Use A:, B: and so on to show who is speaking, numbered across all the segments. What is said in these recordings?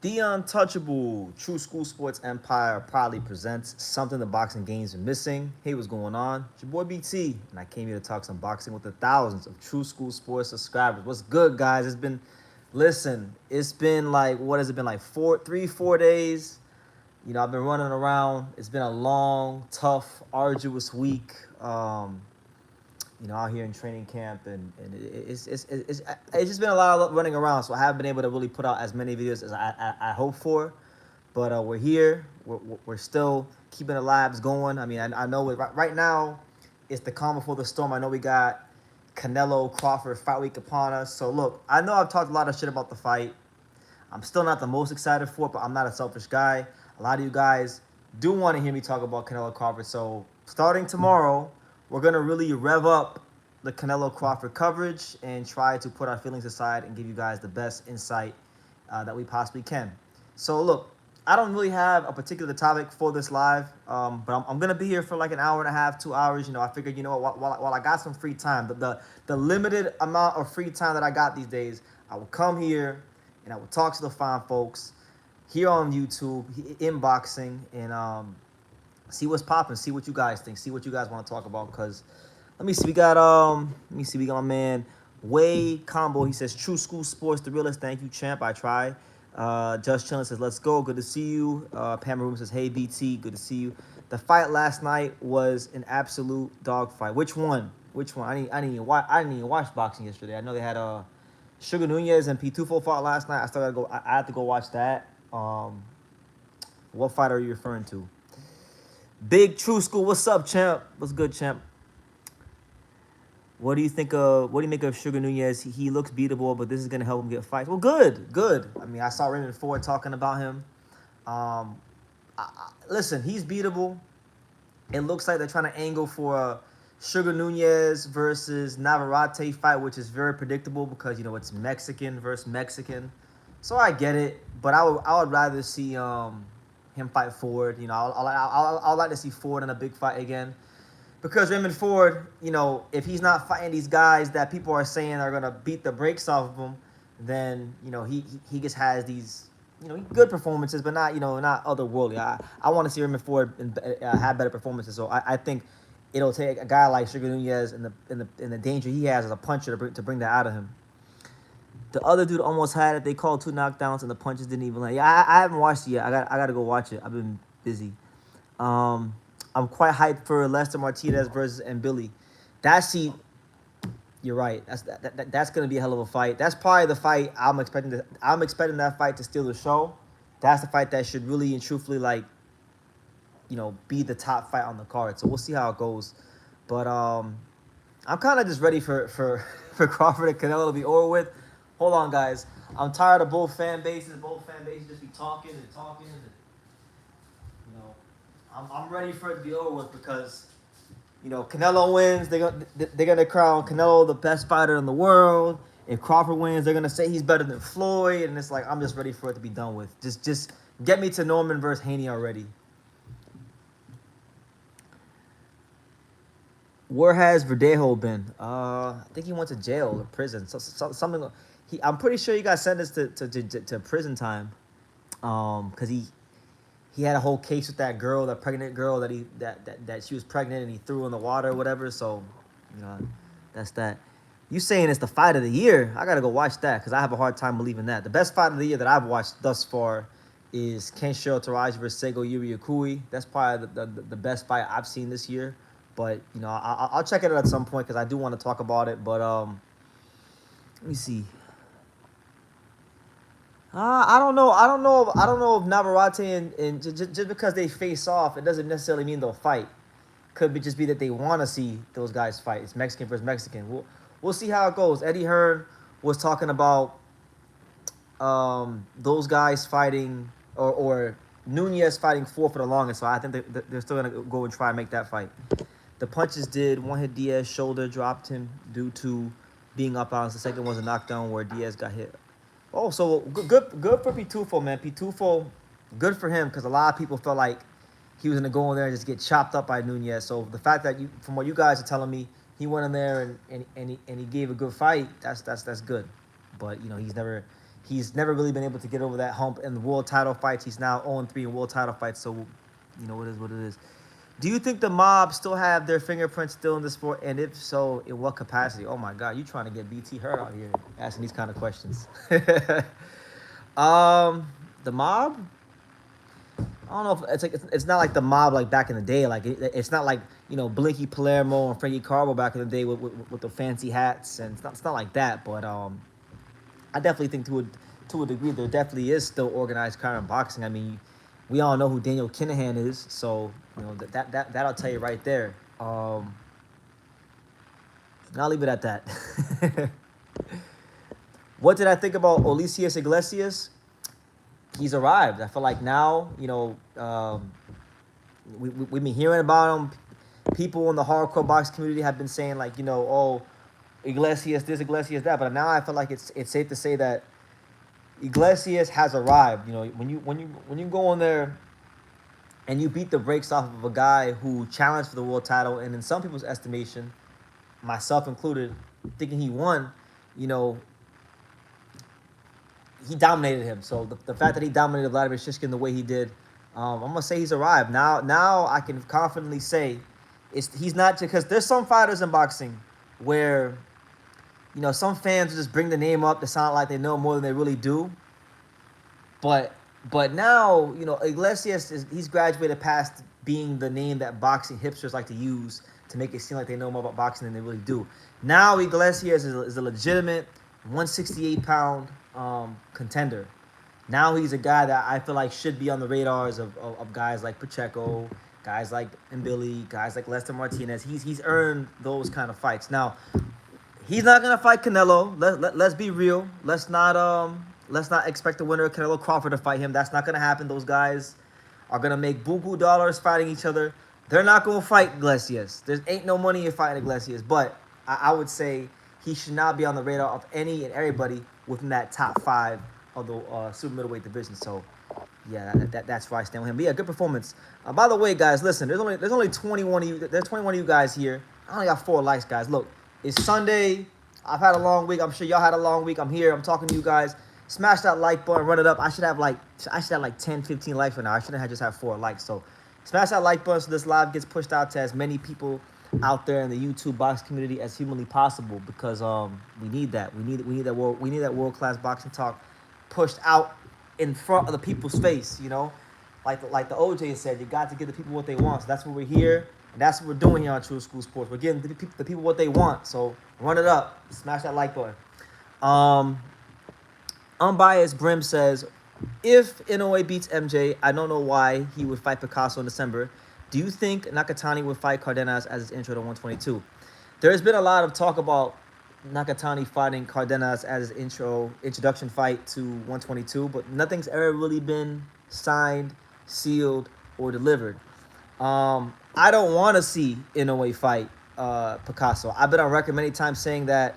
A: The Untouchable True School Sports Empire proudly presents something the boxing games are missing. Hey, what's going on? It's your boy BT, and I came here to talk some boxing with the thousands of True School Sports subscribers. What's good, guys? It's been like, what has it been, like 4 days? I've been running around. It's been a long, tough, arduous week. Out here in training camp, and it's just been a lot of running around. So I haven't been able to really put out as many videos as I hope for. But we're here. We're still keeping the labs going. I mean, I know right now it's the calm before the storm. I know we got Canelo Crawford fight week upon us. So look, I know I've talked a lot of shit about the fight. I'm still not the most excited for it, but I'm not a selfish guy. A lot of you guys do want to hear me talk about Canelo Crawford. So starting tomorrow, we're going to really rev up the Canelo Crawford coverage and try to put our feelings aside and give you guys the best insight that we possibly can. So look, I don't really have a particular topic for this live, but I'm going to be here for like an hour and a half, 2 hours. I figured, while I got some free time, the limited amount of free time that I got these days, I will come here and I will talk to the fine folks here on YouTube, in boxing, and see what's popping, see what you guys think, see what you guys want to talk about. Because let me see, we got my man Way Combo. He says True School Sports, the realest. Thank you, champ. I try. Just Chillin says let's go. Good to see you. Pamela Room says hey BT, good to see you. The fight last night was an absolute dogfight. Which one? I didn't even watch boxing yesterday. I know they had Sugar Nunez and Pitufo fought last night. I had to go watch that. What fight are you referring to? Big True School, what's up, champ? What's good, champ? What do you make of Sugar Nunez? He looks beatable, but this is gonna help him get fights. Well, good. I mean, I saw Raymond Ford talking about him. Listen, he's beatable. It looks like they're trying to angle for a Sugar Nunez versus Navarrete fight, which is very predictable because it's Mexican versus Mexican. So I get it, but I would rather see him fight Ford. I'd like to see Ford in a big fight again. Because Raymond Ford, if he's not fighting these guys that people are saying are going to beat the brakes off of him, then, he just has these, good performances, but not, not otherworldly. I want to see Raymond Ford have better performances. So I think it'll take a guy like Sugar Nunez and the danger he has as a puncher to bring that out of him. The other dude almost had it. They called 2 knockdowns and the punches didn't even land. Yeah, I haven't watched it yet. I got to go watch it. I've been busy. I'm quite hyped for Lester Martinez versus Billy. You're right. That's going to be a hell of a fight. That's probably the fight I'm expecting. I'm expecting that fight to steal the show. That's the fight that should really and truthfully, be the top fight on the card. So we'll see how it goes. But I'm kind of just ready for Crawford and Canelo to be over with. Hold on, guys. I'm tired of both fan bases. Both fan bases just be talking. I'm ready for it to be over with because, Canelo wins. They're gonna crown Canelo the best fighter in the world. If Crawford wins, they're gonna say he's better than Floyd, and it's like I'm just ready for it to be done with. Just get me to Norman versus Haney already. Where has Verdejo been? I think he went to jail or prison. Something. I'm pretty sure he got sentenced to prison time, because he had a whole case with that girl, that pregnant girl that she was pregnant and he threw in the water or whatever. So, that's that. You saying it's the fight of the year? I gotta go watch that because I have a hard time believing that. The best fight of the year that I've watched thus far is Kenshiro Taraji versus Seigo Yuriokui. That's probably the best fight I've seen this year. But I'll check it out at some point because I do want to talk about it. But let me see. I don't know if Navarrete and just because they face off, it doesn't necessarily mean they'll fight. Could just be that they want to see those guys fight. It's Mexican versus Mexican. We'll see how it goes. Eddie Hearn was talking about those guys fighting or Nunez fighting Ford for the longest. So I think they're still gonna go and try and make that fight. The punches did. One hit Diaz shoulder, dropped him due to being up balance. The second was a knockdown where Diaz got hit. Oh, so good for Pitufo, man. Pitufo, good for him because a lot of people felt like he was going to go in there and just get chopped up by Nunez. So the fact that from what you guys are telling me, he went in there and he gave a good fight. That's good. But he's never He's never really been able to get over that hump in the world title fights. He's now 0-3 in world title fights. So, you know, it is what it is. Do you think the mob still have their fingerprints still in the sport? And if so, in what capacity? Oh, my God. You trying to get BT hurt out here asking these kind of questions. The mob? I don't know if it's not like the mob like back in the day. Like it's not like, you know, Blinky Palermo and Frankie Carbo back in the day with the fancy hats, and it's not like that. But I definitely think to a degree there definitely is still organized crime in boxing. I mean, we all know who Daniel Kinahan is, so you know that'll tell you right there. And I'll leave it at that. What did I think about Eglesius Iglesias? He's arrived. I feel like now, you know, we've been hearing about him. People in the hardcore box community have been saying, like, you know, oh, Iglesias this, Iglesias that. But now I feel like it's safe to say that Iglesias has arrived. You know, when you go in there and you beat the brakes off of a guy who challenged for the world title, and in some people's estimation, myself included, thinking he won, you know, he dominated him. So the fact that he dominated Vladimir Shishkin the way he did, I'm gonna say he's arrived. Now I can confidently say he's not, because there's some fighters in boxing where, you know, some fans just bring the name up to sound like they know more than they really do. But now, you know, Iglesias he's graduated past being the name that boxing hipsters like to use to make it seem like they know more about boxing than they really do. Now Iglesias is a legitimate 168-pound contender. Now he's a guy that I feel like should be on the radars of guys like Pacheco, guys like Mbili, guys like Lester Martinez. He's earned those kind of fights. Now, he's not gonna fight Canelo. Let's be real. Let's not expect the winner of Canelo Crawford to fight him. That's not gonna happen. Those guys are gonna make buku dollars fighting each other. They're not gonna fight Iglesias. There ain't no money in fighting Iglesias. But I would say he should not be on the radar of any and everybody within that top 5 of the super middleweight division. So, yeah, that's where I stand with him. But yeah, good performance. By the way, guys, listen, there's only 21 of you. There's 21 of you guys here. I only got 4 likes, guys. Look, it's Sunday. I've had a long week. I'm sure y'all had a long week. I'm here. I'm talking to you guys. Smash that like button. Run it up. I should have like 10, 15 likes right now. I shouldn't have just had 4 likes. So, smash that like button so this live gets pushed out to as many people out there in the YouTube box community as humanly possible, because we need that. We need that world class boxing talk pushed out in front of the people's face. You know, like the OJ said, you got to give the people what they want. So that's what we're here, and that's what we're doing here on True School Sports. We're giving the people what they want. So run it up, smash that like button. Unbiased Brim says, if Inaway beats MJ, I don't know why he would fight Picasso in December. Do you think Nakatani would fight Cardenas as his intro to 122? There's been a lot of talk about Nakatani fighting Cardenas as his introduction fight to 122, but nothing's ever really been signed, sealed, or delivered. I don't want to see Inaway fight Picasso. I've been on record many times saying that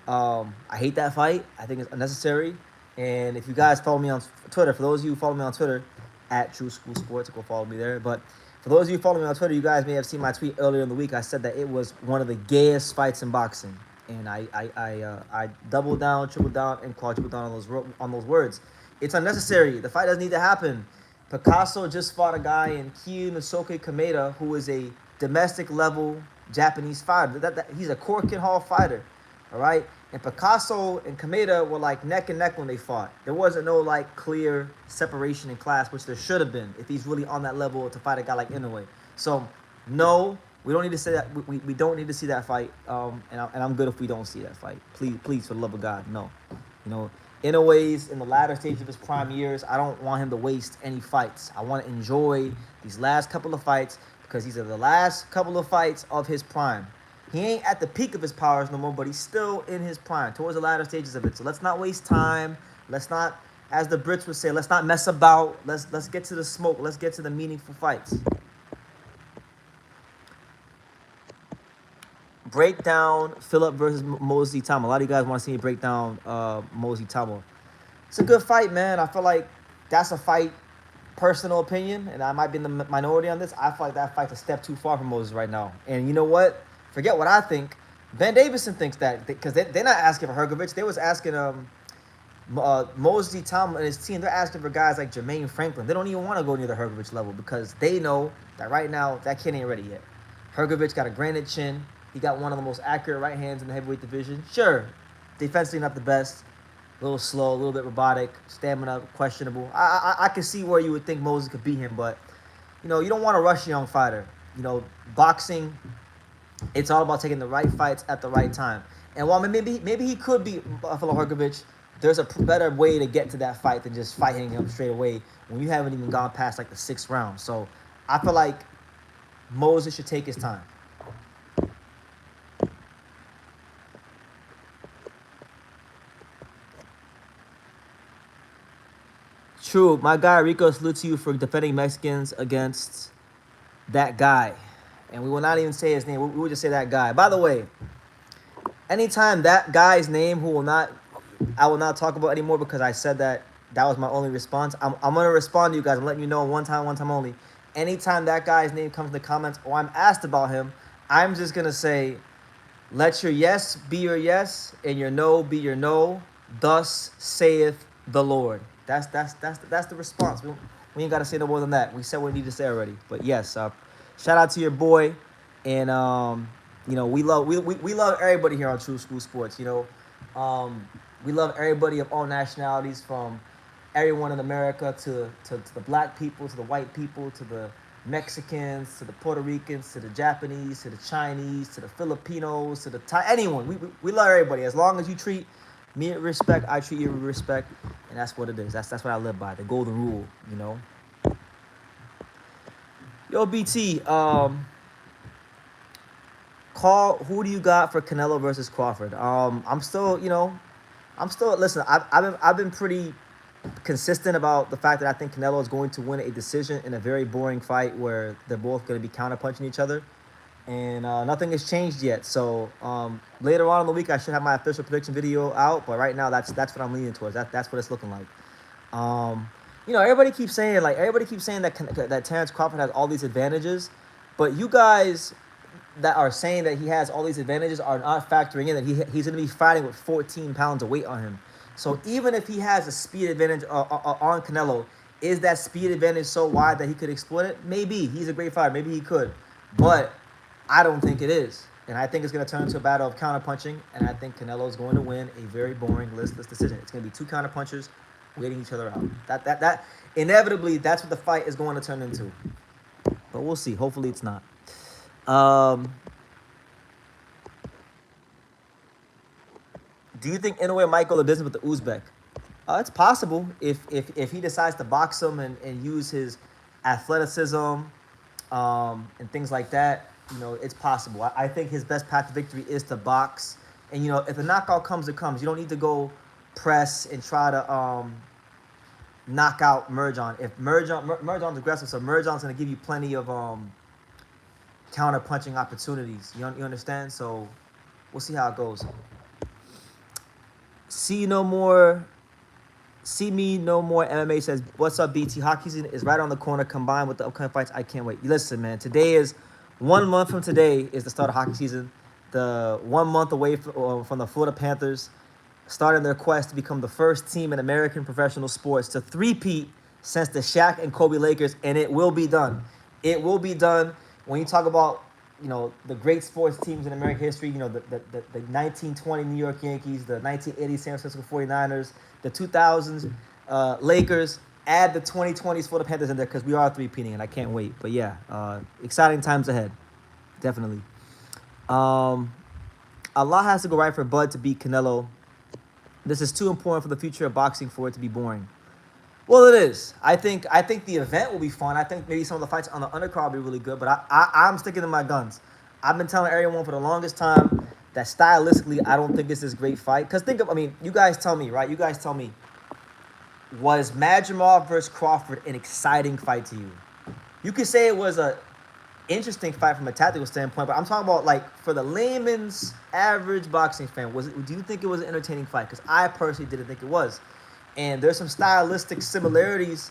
A: I hate that fight. I think it's unnecessary. And if you guys follow me on Twitter, for those of you who follow me on Twitter, at True School Sports, go follow me there. But for those of you following me on Twitter, you guys may have seen my tweet earlier in the week. I said that it was one of the gayest fights in boxing, and I doubled down, tripled down, and quadrupled down on those words. It's unnecessary. The fight doesn't need to happen. Picasso just fought a guy in Kyunosuke Kameda who is a domestic level Japanese fighter. He's a Corkin Hall fighter, all right. And Picasso and Kameda were like neck and neck when they fought. There wasn't no like clear separation in class, which there should have been if he's really on that level to fight a guy like Inaway. So, no, we don't need to say that. We don't need to see that fight. And I'm good if we don't see that fight. Please, for the love of God, no. You know, Inaway's in the latter stage of his prime years. I don't want him to waste any fights. I want to enjoy these last couple of fights because these are the last couple of fights of his prime. He ain't at the peak of his powers no more, but he's still in his prime, towards the latter stages of it. So let's not waste time. Let's not, as the Brits would say, let's not mess about. Let's get to the smoke. Let's get to the meaningful fights. Break down Phillip versus Mosey Tama. A lot of you guys want to see me break down Mosey Tama. It's a good fight, man. I feel like that's a fight, personal opinion, and I might be in the minority on this. I feel like that fight's a step too far for Moses right now. And you know what? Forget what I think. Ben Davison thinks that, because they're not asking for Hergovich. They was asking Mosley, Tom, and his team, they're asking for guys like Jermaine Franklin. They don't even want to go near the Hrgovic level because they know that right now that kid ain't ready yet. Hrgovic got a granite chin. He got one of the most accurate right hands in the heavyweight division. Sure, defensively not the best. A little slow, a little bit robotic. Stamina questionable. I can see where you would think Moses could beat him, but you know, you don't want to rush a young fighter. You know, boxing, it's all about taking the right fights at the right time. And while maybe he could beat Buffalo Hrgovic, there's a better way to get to that fight than just fighting him straight away when you haven't even gone past like the 6th round. So I feel like Moses should take his time. True. My guy Rico salutes you for defending Mexicans against that guy. And we will not even say his name. We will just say that guy. By the way, anytime that guy's name I will not talk about anymore because I said that was my only response. I'm going to respond to you guys. I'm letting you know one time only. Anytime that guy's name comes in the comments or I'm asked about him, I'm just going to say, let your yes be your yes and your no be your no. Thus saith the Lord. That's the response. We ain't got to say no more than that. We said what we need to say already. But yes, shout out to your boy. And, you know, we love everybody here on True School Sports, you know. We love everybody of all nationalities, from everyone in America to the black people, to the white people, to the Mexicans, to the Puerto Ricans, to the Japanese, to the Chinese, to the Filipinos, to the Thai, anyone. We love everybody. As long as you treat me with respect, I treat you with respect, and that's what it is. That's what I live by, the golden rule, you know. Yo, BT, call, who do you got for Canelo versus Crawford? I'm still, listen, I've been pretty consistent about the fact that I think Canelo is going to win a decision in a very boring fight where they're both going to be counterpunching each other. And nothing has changed yet. So later on in the week, I should have my official prediction video out. But right now, that's what I'm leaning towards. That's what it's looking like. You know, everybody keeps saying that Terrence Crawford has all these advantages, but you guys that are saying that he has all these advantages are not factoring in that he's going to be fighting with 14 pounds of weight on him. So even if he has a speed advantage on Canelo, is that speed advantage so wide that he could exploit it? Maybe. He's a great fighter. Maybe he could. But I don't think it is. And I think it's going to turn into a battle of counterpunching, and I think Canelo is going to win a very boring, listless decision. It's going to be two counterpunchers waiting each other out. That inevitably, that's what the fight is going to turn into. But we'll see. Hopefully it's not. Do you think Inaway might go the distance with the Uzbek? It's possible if he decides to box him and use his athleticism and things like that. You know, it's possible. I think his best path to victory is to box. And, you know, if the knockout comes, it comes. You don't need to go press and try to knock out Merjan. If Merjan's aggressive, so Merjan's going to give you plenty of counter-punching opportunities. You understand? So we'll see how it goes. See me no more MMA says, what's up, BT? Hockey season is right on the corner. Combined with the upcoming fights, I can't wait. Listen, man, today is 1 month from today is the start of hockey season. The 1 month away from the Florida Panthers starting their quest to become the first team in American professional sports to three-peat since the Shaq and Kobe Lakers, and it will be done. It will be done. When you talk about, you know, the great sports teams in American history, you know, the 1920 New York Yankees, the 1980 San Francisco 49ers, the 2000s Lakers, add the 2020s Florida Panthers in there because we are three-peating, and I can't wait. But yeah, exciting times ahead, definitely. A lot has to go right for Bud to beat Canelo. This is too important for the future of boxing for it to be boring. Well, it is. I think the event will be fun. I think maybe some of the fights on the undercard will be really good. But I'm sticking to my guns. I've been telling everyone for the longest time that stylistically, I don't think this is a great fight. Because you guys tell me, right? You guys tell me. Was Madrimov versus Crawford an exciting fight to you? You could say it was a interesting fight from a tactical standpoint, but I'm talking about, like, for the layman's average boxing fan, do you think it was an entertaining fight? Because I personally didn't think it was. And there's some stylistic similarities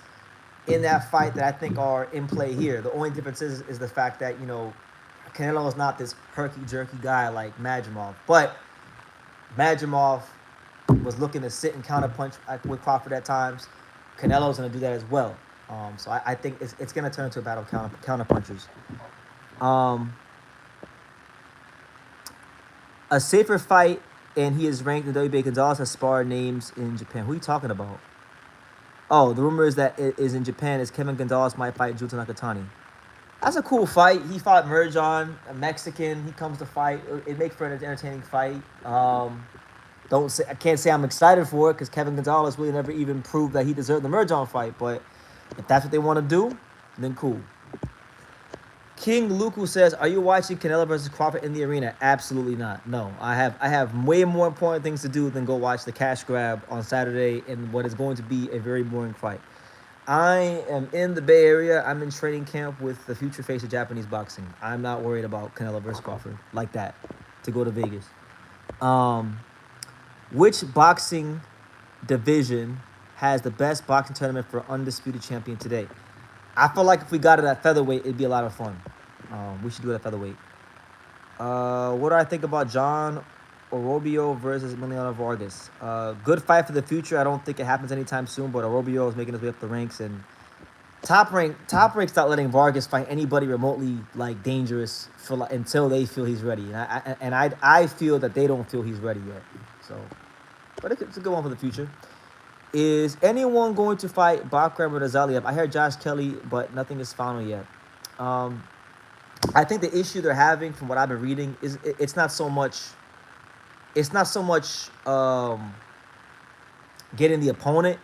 A: in that fight that I think are in play here. The only difference is the fact that, you know, Canelo is not this herky-jerky guy like Madrimov. But Madrimov was looking to sit and counterpunch with Crawford at times. Canelo's going to do that as well. So I think it's going to turn into a battle of counterpunchers. A safer fight, and he is ranked in WBA. Gonzalez has sparred names in Japan. Who are you talking about? Oh, the rumor is that it is in Japan is Kevin Gonzalez might fight Juto Nakatani. That's a cool fight. He fought Merjan, a Mexican. He comes to fight. It makes for an entertaining fight. I can't say I'm excited for it because Kevin Gonzalez really never even proved that he deserved the Merjan fight. But if that's what they want to do, then cool. King Luku says, "Are you watching Canelo versus Crawford in the arena?" Absolutely not. No, I have way more important things to do than go watch the cash grab on Saturday in what is going to be a very boring fight. I am in the Bay Area. I'm in training camp with the future face of Japanese boxing. I'm not worried about Canelo versus Crawford like that to go to Vegas. Which boxing division has the best boxing tournament for undisputed champion today? I feel like if we got it at featherweight, it'd be a lot of fun. We should do it at featherweight. What do I think about John Orobio versus Emiliano Vargas? Good fight for the future. I don't think it happens anytime soon, but Orobio is making his way up the ranks, and top rank not letting Vargas fight anybody remotely like dangerous for until they feel he's ready. And I feel that they don't feel he's ready yet. So, but it's a good one for the future. Is anyone going to fight Bakram or Zaliev? I heard Josh Kelly, but nothing is final yet. I think the issue they're having, from what I've been reading, is it's not so much getting the opponent.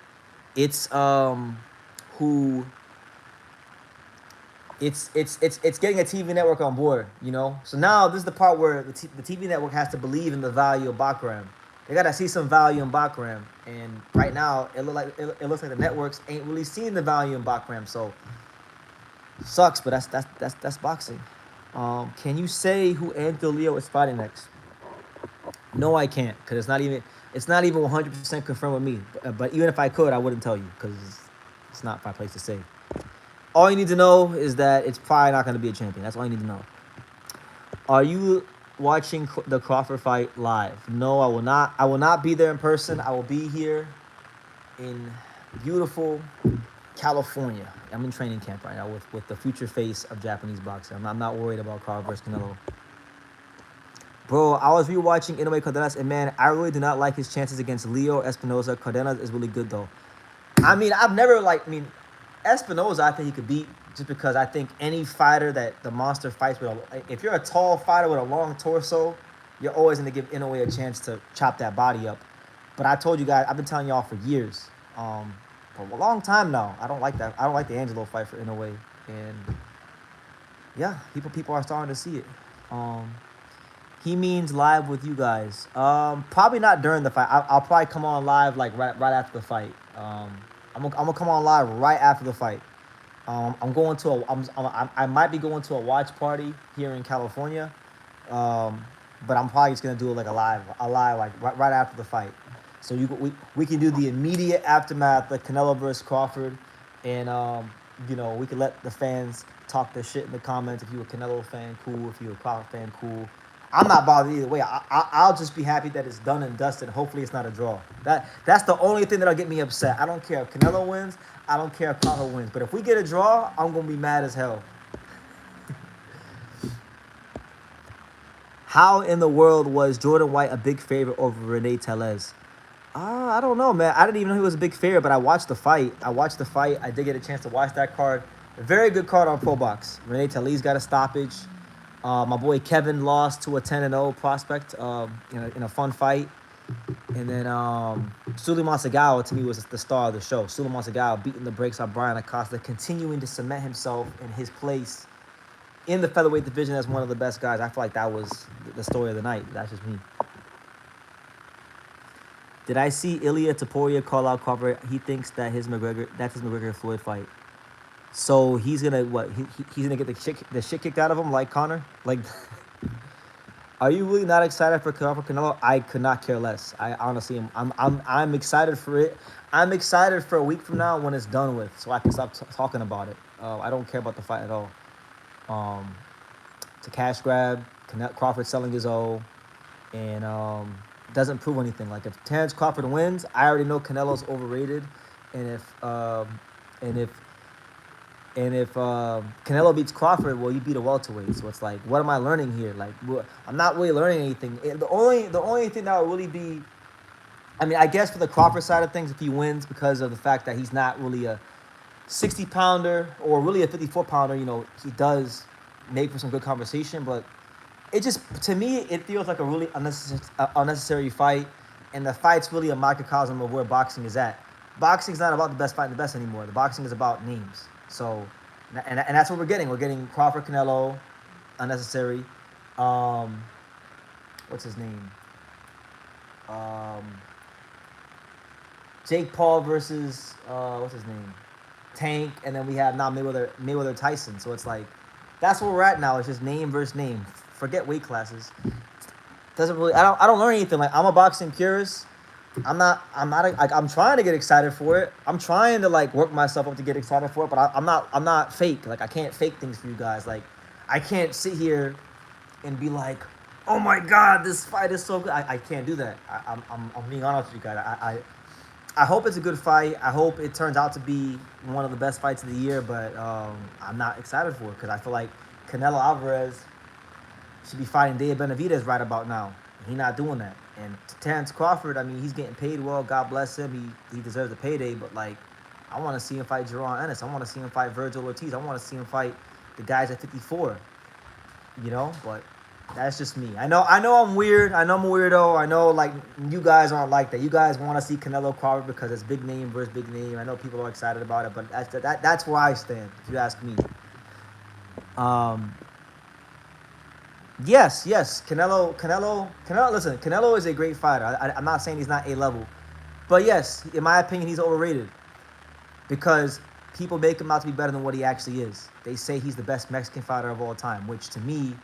A: It's it's getting a TV network on board, you know. So now this is the part where the TV network has to believe in the value of Bakram. They gotta see some value in Bakram, and right now it looks like the networks ain't really seeing the value in Bakram. So sucks, but that's boxing. Can you say who Anthony Leo is fighting next? No, I can't, because it's not even 100% confirmed with me. But even if I could, I wouldn't tell you, because it's not my place to say. All you need to know is that it's probably not going to be a champion. That's all you need to know. Are you watching the Crawford fight live? No, I will not. I will not be there in person. I will be here in beautiful California. I'm in training camp right now with the future face of Japanese boxing. I'm not worried about Crawford versus Canelo. Bro, I was rewatching Inaway Cardenas, and man, I really do not like his chances against Leo Espinosa. Cardenas is really good though. I mean, Espinosa, I think he could beat, just because I think any fighter that the monster fights with, if you're a tall fighter with a long torso, you're always going to give Inaway a chance to chop that body up. But I told you guys, I've been telling y'all for years, for a long time now, I don't like that. I don't like the Angelo fight for Inaway, and yeah, people are starting to see it. He means live with you guys. Probably not during the fight. I'll probably come on live like right after the fight. I'm gonna come on live right after the fight. I might be going to a watch party here in California, but I'm probably just gonna do it like a live like right after the fight. So we can do the immediate aftermath, like Canelo versus Crawford, and we can let the fans talk their shit in the comments. If you're a Canelo fan, cool. If you're a Crawford fan, cool. I'm not bothered either way. I'll just be happy that it's done and dusted. Hopefully it's not a draw. That's the only thing that'll get me upset. I don't care if Canelo wins. I don't care if Crawford wins. But if we get a draw, I'm going to be mad as hell. How in the world was Jordan White a big favorite over Renee Tellez? I don't know, man. I didn't even know he was a big favorite, but I watched the fight. I did get a chance to watch that card. A very good card on ProBox. Renee Tellez got a stoppage. My boy Kevin lost to a 10-0 prospect in a fun fight. And then Suleiman Sagao, to me, was the star of the show. Suleiman Sagao beating the brakes on Brian Acosta, continuing to cement himself in his place in the featherweight division as one of the best guys. I feel like that was the story of the night. That's just me. Did I see Ilya Taporia call out Crawford? He thinks that that's his McGregor-Floyd fight. So he's gonna he's gonna get the shit kicked out of him like Conor? Like, are you really not excited for Canelo? I could not care less. I honestly am. I'm excited for it. I'm excited for a week from now when it's done with, so I can stop talking about it. I don't care about the fight at all. It's a cash grab. Crawford selling his O, and doesn't prove anything. Like if Terrence Crawford wins, I already know Canelo's overrated, and and if if Canelo beats Crawford, well, you beat a welterweight. So it's like, what am I learning here? Like, I'm not really learning anything. The only thing that would really be, I mean, I guess for the Crawford side of things, if he wins because of the fact that he's not really a 60 pounder or really a 54 pounder, you know, he does make for some good conversation. But it just, to me, it feels like a really unnecessary fight, and the fight's really a microcosm of where boxing is at. Boxing's not about the best fighting the best anymore. The boxing is about names. So, and that's what we're getting. We're getting Crawford Canelo, unnecessary. What's his name? Jake Paul versus what's his name? Tank, and then we have now Mayweather Tyson. So it's like, that's where we're at now. It's just name versus name. Forget weight classes. Doesn't really. I don't learn anything. Like, I'm a boxing purist. I'm trying to get excited for it. I'm trying to like work myself up to get excited for it, but I'm not fake. Like, I can't fake things for you guys. Like, I can't sit here and be like, oh my God, this fight is so good. I can't do that. I'm being honest with you guys. I hope it's a good fight. I hope it turns out to be one of the best fights of the year, but I'm not excited for it because I feel like Canelo Alvarez should be fighting Dave Benavidez right about now. He's not doing that. And Terrence Crawford, I mean, he's getting paid well. God bless him. He deserves a payday. But, like, I want to see him fight Jerron Ennis. I want to see him fight Virgil Ortiz. I want to see him fight the guys at 54. You know? But that's just me. I know I'm weird. I know I'm a weirdo. I know, like, you guys aren't like that. You guys want to see Canelo Crawford because it's big name versus big name. I know people are excited about it. But that's where I stand, if you ask me. Yes. Canelo, listen, Canelo is a great fighter. I'm not saying he's not A-level. But yes, in my opinion, he's overrated. Because people make him out to be better than what he actually is. They say he's the best Mexican fighter of all time, which to me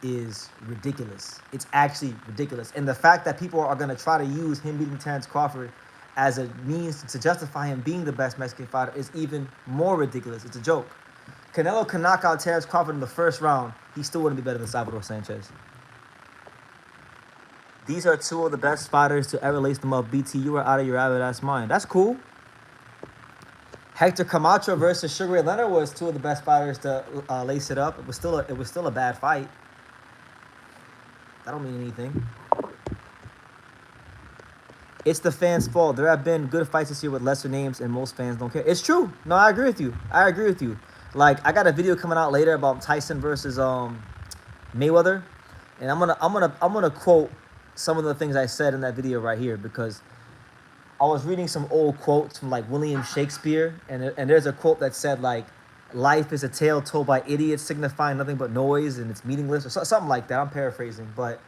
A: is ridiculous. It's actually ridiculous. And the fact that people are going to try to use him beating Terrence Crawford as a means to justify him being the best Mexican fighter is even more ridiculous. It's a joke. Canelo can knock out Terrence Crawford in the first round. He still wouldn't be better than Salvador Sanchez. These are two of the best fighters to ever lace them up. BT, you were out of your rabbit-ass mind. That's cool. Hector Camacho versus Sugar Ray Leonard was two of the best fighters to lace it up. It was still a bad fight. That don't mean anything. It's the fans' fault. There have been good fights this year with lesser names, and most fans don't care. It's true. No, I agree with you. Like, I got a video coming out later about Tyson versus Mayweather, and I'm gonna quote some of the things I said in that video right here, because I was reading some old quotes from like William Shakespeare, and there's a quote that said like, life is a tale told by idiots, signifying nothing but noise, and it's meaningless, or something like that. I'm paraphrasing, but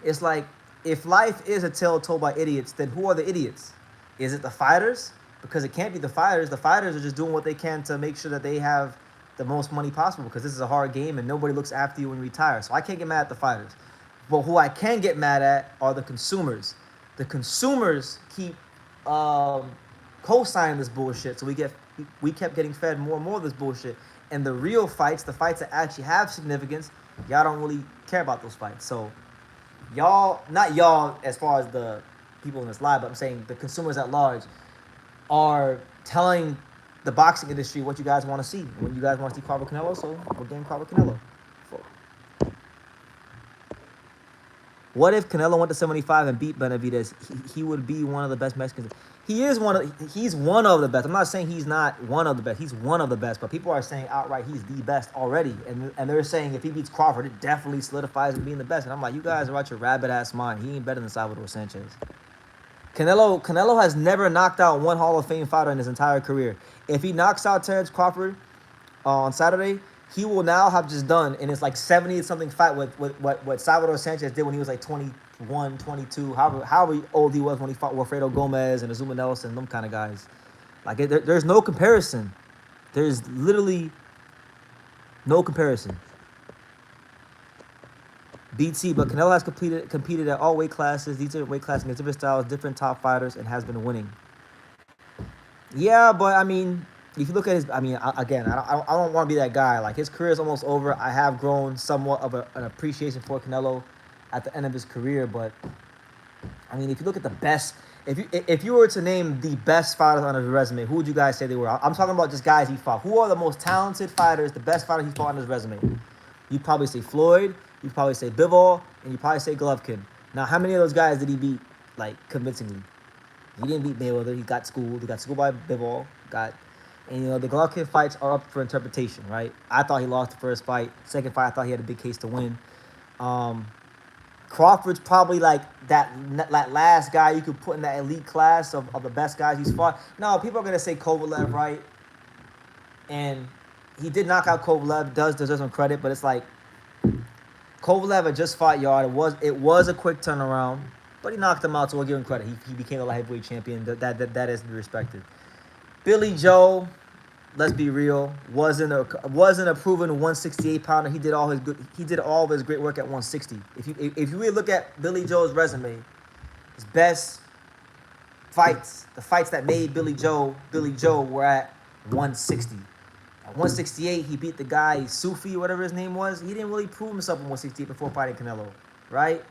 A: it's like, if life is a tale told by idiots, then who are the idiots? Is it the fighters? Because it can't be the fighters. The fighters are just doing what they can to make sure that they have the most money possible, because this is a hard game and nobody looks after you when you retire. So I can't get mad at the fighters. But who I can get mad at are the consumers. The consumers keep co-signing this bullshit, so we kept getting fed more and more of this bullshit. And the real fights, the fights that actually have significance, y'all don't really care about those fights. So y'all, not y'all as far as the people in this live, but I'm saying the consumers at large are telling the boxing industry what you guys want to see. When you guys want to see Crawford Canelo, so we're getting Crawford Canelo. What if Canelo went to 75 and beat Benavidez? He would be one of the best Mexicans. He's one of the best. I'm not saying he's not one of the best. He's one of the best. But people are saying outright he's the best already. And they're saying if he beats Crawford, it definitely solidifies him being the best. And I'm like, you guys are out your rabbit-ass mind. He ain't better than Salvador Sanchez. Canelo has never knocked out one Hall of Fame fighter in his entire career. If he knocks out Terrence Crawford on Saturday, he will now have just done in his like 70-something fight with what Salvador Sanchez did when he was like 21, 22, however old he was when he fought Wilfredo Gomez and Azuma Nelson and them kind of guys. Like, there's no comparison. There's literally no comparison. BT, but Canelo has competed at all weight classes. These are weight classes against different styles, different top fighters, and has been winning. Yeah, but I mean, if you look at his, I mean, again, I don't want to be that guy. Like, his career is almost over. I have grown somewhat of an appreciation for Canelo at the end of his career, but I mean, if you look at the best, if you were to name the best fighters on his resume, who would you guys say they were? I'm talking about just guys he fought. Who are the most talented fighters, the best fighters he fought on his resume? You'd probably say Floyd, you'd probably say Bivol, and you'd probably say Golovkin. Now, how many of those guys did he beat, like, convincingly? He didn't beat Mayweather. He got schooled. He got schooled by Bivol. And, you know, the Golovkin fights are up for interpretation, right? I thought he lost the first fight. Second fight, I thought he had a big case to win. Crawford's probably like that last guy you could put in that elite class of the best guys he's fought. No, people are going to say Kovalev, right? And he did knock out Kovalev, deserves some credit, but it's like Kovalev had just fought Yard. It was a quick turnaround, but he knocked him out, so we'll give him credit. He became the light heavyweight champion. That is to be respected. Billy Joe, let's be real, wasn't a proven 168 pounder. He did all of his great work at 160. If you really look at Billy Joe's resume, his best fights, the fights that made Billy Joe were at 160. At 168, he beat the guy Sufi, whatever his name was. He didn't really prove himself at 168 before fighting Canelo, right?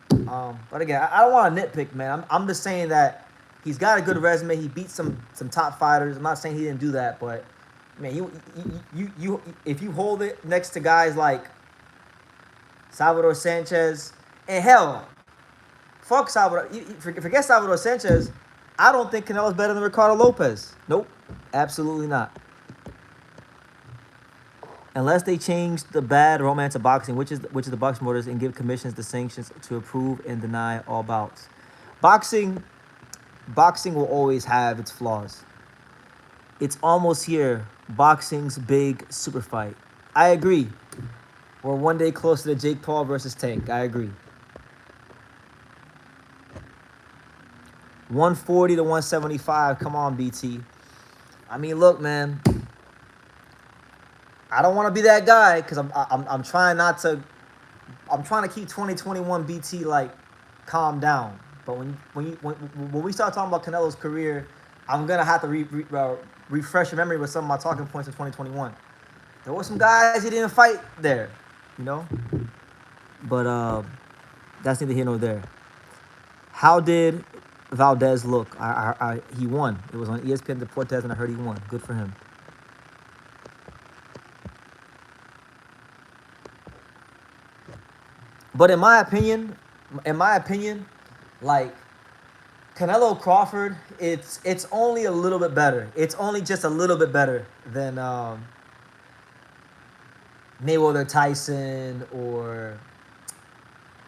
A: But again, I don't want to nitpick, man. I'm just saying that he's got a good resume. He beat some top fighters. I'm not saying he didn't do that, but man, you if you hold it next to guys like Salvador Sanchez, and hell, fuck Salvador. Forget Salvador Sanchez. I don't think Canelo's better than Ricardo Lopez. Nope, absolutely not. Unless they change the bad romance of boxing, which is the boxing orders, and give commissions the sanctions to approve and deny all bouts. Boxing will always have its flaws. It's almost here. Boxing's big super fight. I agree. We're one day closer to Jake Paul versus Tank. I agree. 140 to 175. Come on, BT. I mean, look, man. I don't want to be that guy because I'm trying not to. I'm trying to keep 2021 BT like calm down. But when we start talking about Canelo's career, I'm gonna have to refresh your memory with some of my talking points in 2021. There were some guys he didn't fight there, you know. But that's neither here nor there. How did Valdez look? He won. It was on ESPN Deportes, and I heard he won. Good for him. But in my opinion, like Canelo Crawford, it's only a little bit better. It's only just a little bit better than Mayweather Tyson or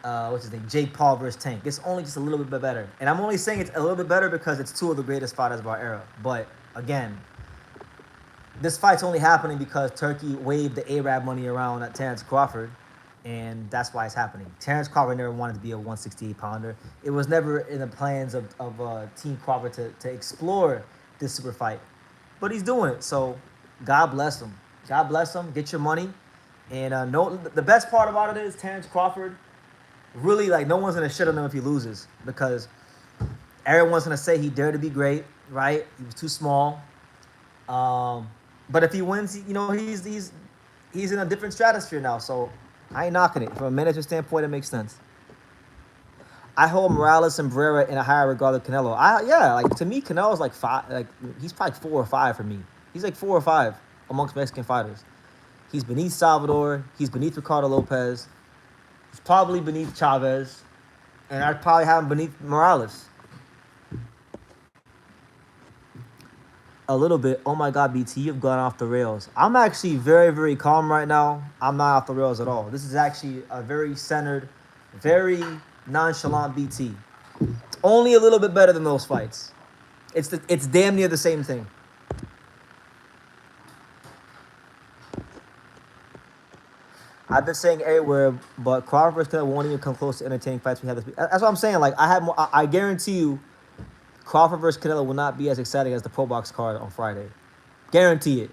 A: what's his name, Jake Paul versus Tank. It's only just a little bit better, and I'm only saying it's a little bit better because it's two of the greatest fighters of our era. But again, this fight's only happening because Turkey waved the Arab money around at Terrence Crawford. And that's why it's happening. Terrence Crawford never wanted to be a 168-pounder. It was never in the plans of Team Crawford to explore this super fight. But he's doing it, so God bless him. God bless him. Get your money. And the best part about it is Terrence Crawford, really, like, no one's going to shit on him if he loses. Because everyone's going to say he dared to be great, right? He was too small. But if he wins, you know, he's in a different stratosphere now, so I ain't knocking it. From a manager standpoint, it makes sense. I hold Morales and Barrera in a higher regard than Canelo. Like, to me, Canelo's like 5. Like, he's probably 4 or 5 for me. He's like 4 or 5 amongst Mexican fighters. He's beneath Salvador. He's beneath Ricardo Lopez. He's probably beneath Chavez. And I'd probably have him beneath Morales. A little bit. Oh my God, BT, you've gone off the rails. I'm actually very, very calm right now. I'm not off the rails at all. This is actually a very centered, very nonchalant BT. Only a little bit better than those fights. It's damn near the same thing. I've been saying everywhere, but Crawford won't even come close to entertaining fights we have this week. That's what I'm saying. Like, I guarantee you, Crawford versus Canelo will not be as exciting as the Pro Box card on Friday. Guarantee it.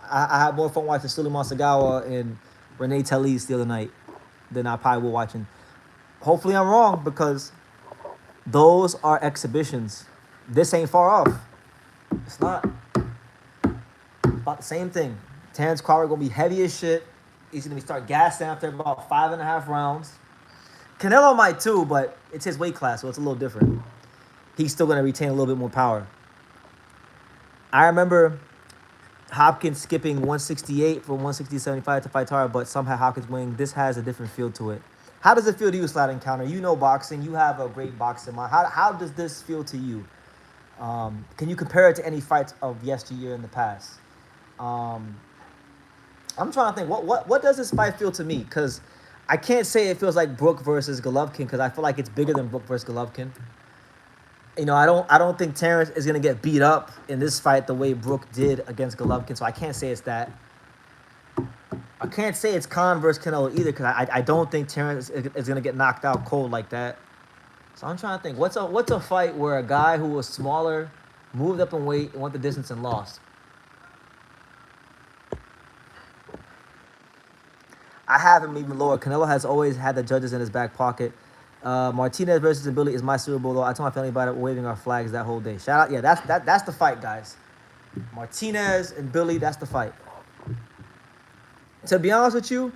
A: I had more fun watching Suleiman Sagawa and Renee Talese the other night than I probably will watching. Hopefully I'm wrong, because those are exhibitions. This ain't far off. It's not. About the same thing. Terrence Crawford going to be heavy as shit. He's going to start gassing after about 5.5 rounds. Canelo might too, but it's his weight class, so it's a little different. He's still going to retain a little bit more power. I remember Hopkins skipping 168 from 160-75 to fight Tara, but somehow Hopkins winning. This has a different feel to it. How does it feel to you, Slide Encounter? You know boxing. You have a great boxing mind. How does this feel to you? Can you compare it to any fights of yesteryear in the past? I'm trying to think. What does this fight feel to me? Because I can't say it feels like Brook versus Golovkin because I feel like it's bigger than Brook versus Golovkin. You know, I don't think Terrence is gonna get beat up in this fight the way Brook did against Golovkin. So I can't say it's that. I can't say it's Khan versus Canelo either because I don't think Terrence is gonna get knocked out cold like that. So I'm trying to think, what's a fight where a guy who was smaller moved up in weight and went the distance and lost? I have him even lower. Canelo has always had the judges in his back pocket. Martinez versus Billy is my Super Bowl, though. I told my family about it, waving our flags that whole day. Shout out. Yeah, that's the fight, guys. Martinez and Billy, that's the fight. To be honest with you,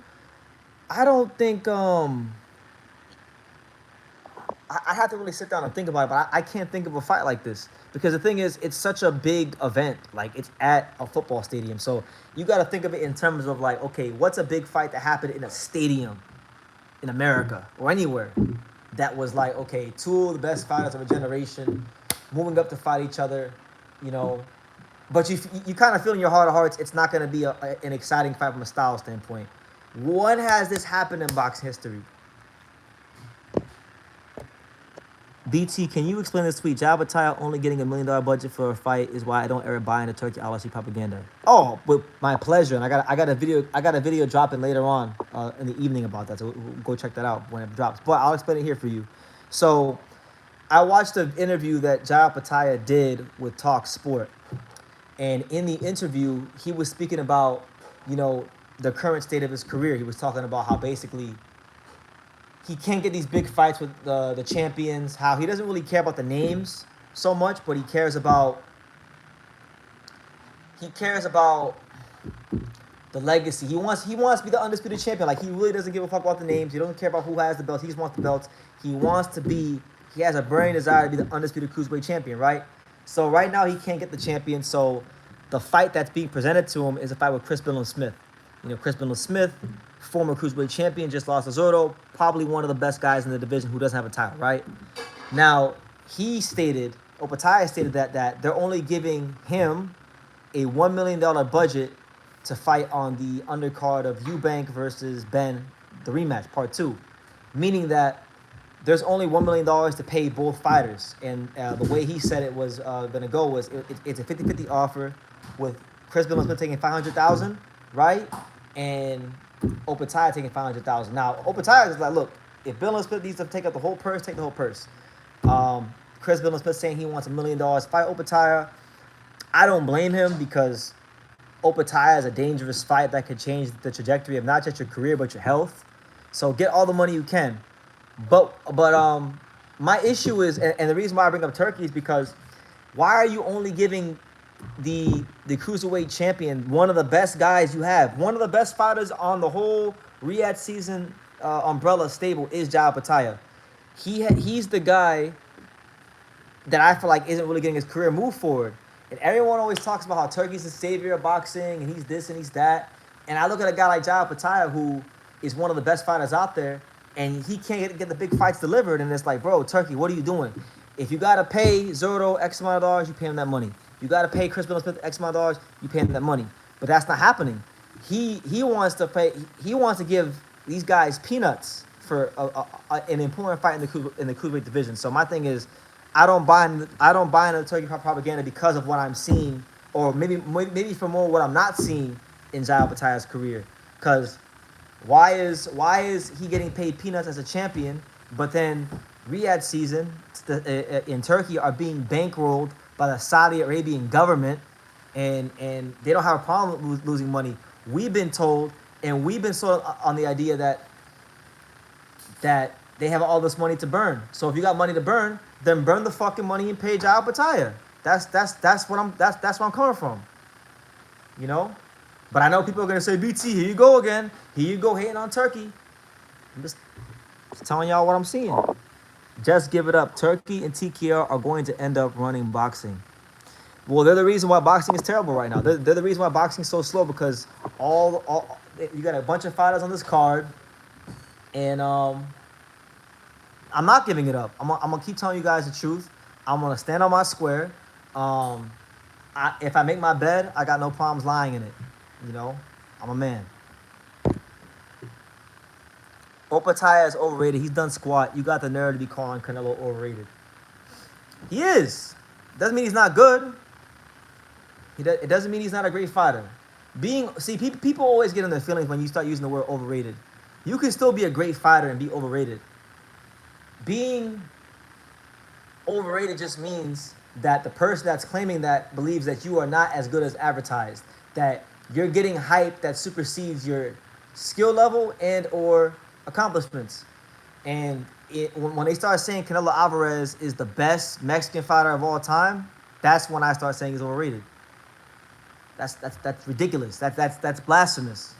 A: I don't think I have to really sit down and think about it, but I can't think of a fight like this. Because the thing is, it's such a big event. Like, it's at a football stadium. So you got to think of it in terms of, like, okay, what's a big fight that happened in a stadium in America or anywhere that was like, okay, two of the best fighters of a generation moving up to fight each other, you know. But you kind of feel in your heart of hearts it's not going to be an exciting fight from a style standpoint. When has this happened in boxing history? BT, can you explain this tweet? Opataya only getting $1 million budget for a fight is why I don't ever buy into Turkey LLC propaganda. Oh, with my pleasure. And I got a video dropping later on in the evening about that. So go check that out when it drops. But I'll explain it here for you. So I watched an interview that Opataya did with Talk Sport. And in the interview, he was speaking about, you know, the current state of his career. He was talking about how basically he can't get these big fights with the champions, how he doesn't really care about the names so much, but he cares about the legacy. He wants to be the undisputed champion. Like, he really doesn't give a fuck about the names. He doesn't care about who has the belts. He just wants the belts. He has a burning desire to be the undisputed cruiserweight champion, right? So right now he can't get the champion. So the fight that's being presented to him is a fight with Chris Billings-Smith. You know, Chris Billings-Smith, former cruiserweight champion, just lost to Zotto, probably one of the best guys in the division who doesn't have a title, right? Now, Opataya stated that they're only giving him a $1 million budget to fight on the undercard of Eubank versus Ben, the rematch, part 2. Meaning that there's only $1 million to pay both fighters. And the way he said it was going to go was it's a 50-50 offer with Chris Billings-Smith taking $500,000, right? And Opataya taking $500,000. Now, Opataya is like, look, if Billings-Smith needs to take up the whole purse, take the whole purse. Chris Billings-Smith saying he wants $1 million to fight Opataya. I don't blame him because Opataya is a dangerous fight that could change the trajectory of not just your career but your health. So get all the money you can. But my issue is, and the reason why I bring up Turkey is because why are you only giving the cruiserweight champion, one of the best guys you have, one of the best fighters on the whole Riyadh season umbrella stable is Opataya. He's the guy that I feel like isn't really getting his career move forward. And everyone always talks about how Turkey's the savior of boxing and he's this and he's that. And I look at a guy like Opataya who is one of the best fighters out there, and he can't get the big fights delivered. And it's like, bro, Turkey, what are you doing? If you got to pay Zotto X amount of dollars, you pay him that money. You got to pay Chris Billings-Smith X amount of dollars, you pay him that money. But that's not happening. He wants to give these guys peanuts for an important fight in the cruiserweight division. So my thing is, I don't buy into the Turkey propaganda because of what I'm seeing, or maybe for more what I'm not seeing in Opataya's career. Because why is he getting paid peanuts as a champion, but then Riyadh season in Turkey are being bankrolled by the Saudi Arabian government, and they don't have a problem with losing money. We've been told, and we've been sold on the idea that they have all this money to burn. So if you got money to burn, then burn the fucking money and pay Opataya. That's where I'm coming from. You know? But I know people are gonna say, BT, here you go again. Here you go hating on Turkey. I'm just Just telling y'all what I'm seeing. Just give it up. Turkey and TKR are going to end up running boxing. Well, they're the reason why boxing is terrible right now. They're the reason why boxing is so slow, because all you got a bunch of fighters on this card, and I'm not giving it up. I'm gonna keep telling you guys the truth. I'm gonna stand on my square. If I make my bed, I got no problems lying in it. You know, I'm a man. Opataya is overrated. He's done squat. You got the nerve to be calling Canelo overrated. He is. Doesn't mean he's not good. It doesn't mean he's not a great fighter. People always get in their feelings when you start using the word overrated. You can still be a great fighter and be overrated. Being overrated just means that the person that's claiming that believes that you are not as good as advertised, that you're getting hype that supersedes your skill level and or accomplishments. And when they start saying Canelo Alvarez is the best Mexican fighter of all time, that's when I start saying he's overrated. That's ridiculous. That's blasphemous.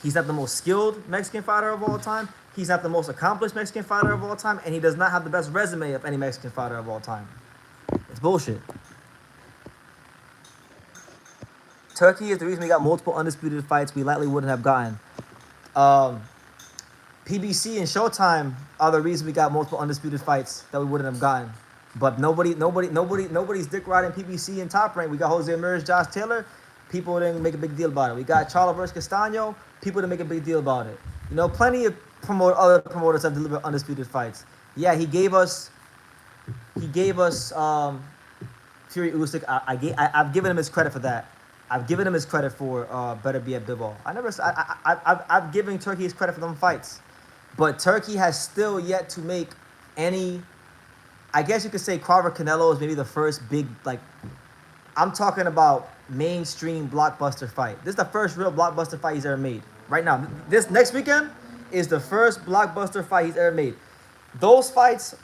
A: He's not the most skilled Mexican fighter of all time. He's not the most accomplished Mexican fighter of all time, and he does not have the best resume of any Mexican fighter of all time. It's bullshit. Turkey is the reason we got multiple undisputed fights we likely wouldn't have gotten. PBC and Showtime are the reason we got multiple undisputed fights that we wouldn't have gotten. But nobody's dick riding PBC in Top Rank. We got Jose Ramirez, Josh Taylor. People didn't make a big deal about it. We got Charlo versus Castano. People didn't make a big deal about it. You know, plenty of other promoters have delivered undisputed fights. Yeah, he gave us Fury Usyk. I've given him his credit for that. I've given him his credit for Better Be at Bivol. I've given Turkey his credit for them fights. But Turkey has still yet to make any, I guess you could say Crawford Canelo is maybe the first big, like, I'm talking about mainstream blockbuster fight. This is the first real blockbuster fight he's ever made. Right now, this next weekend is the first blockbuster fight he's ever made. Those fights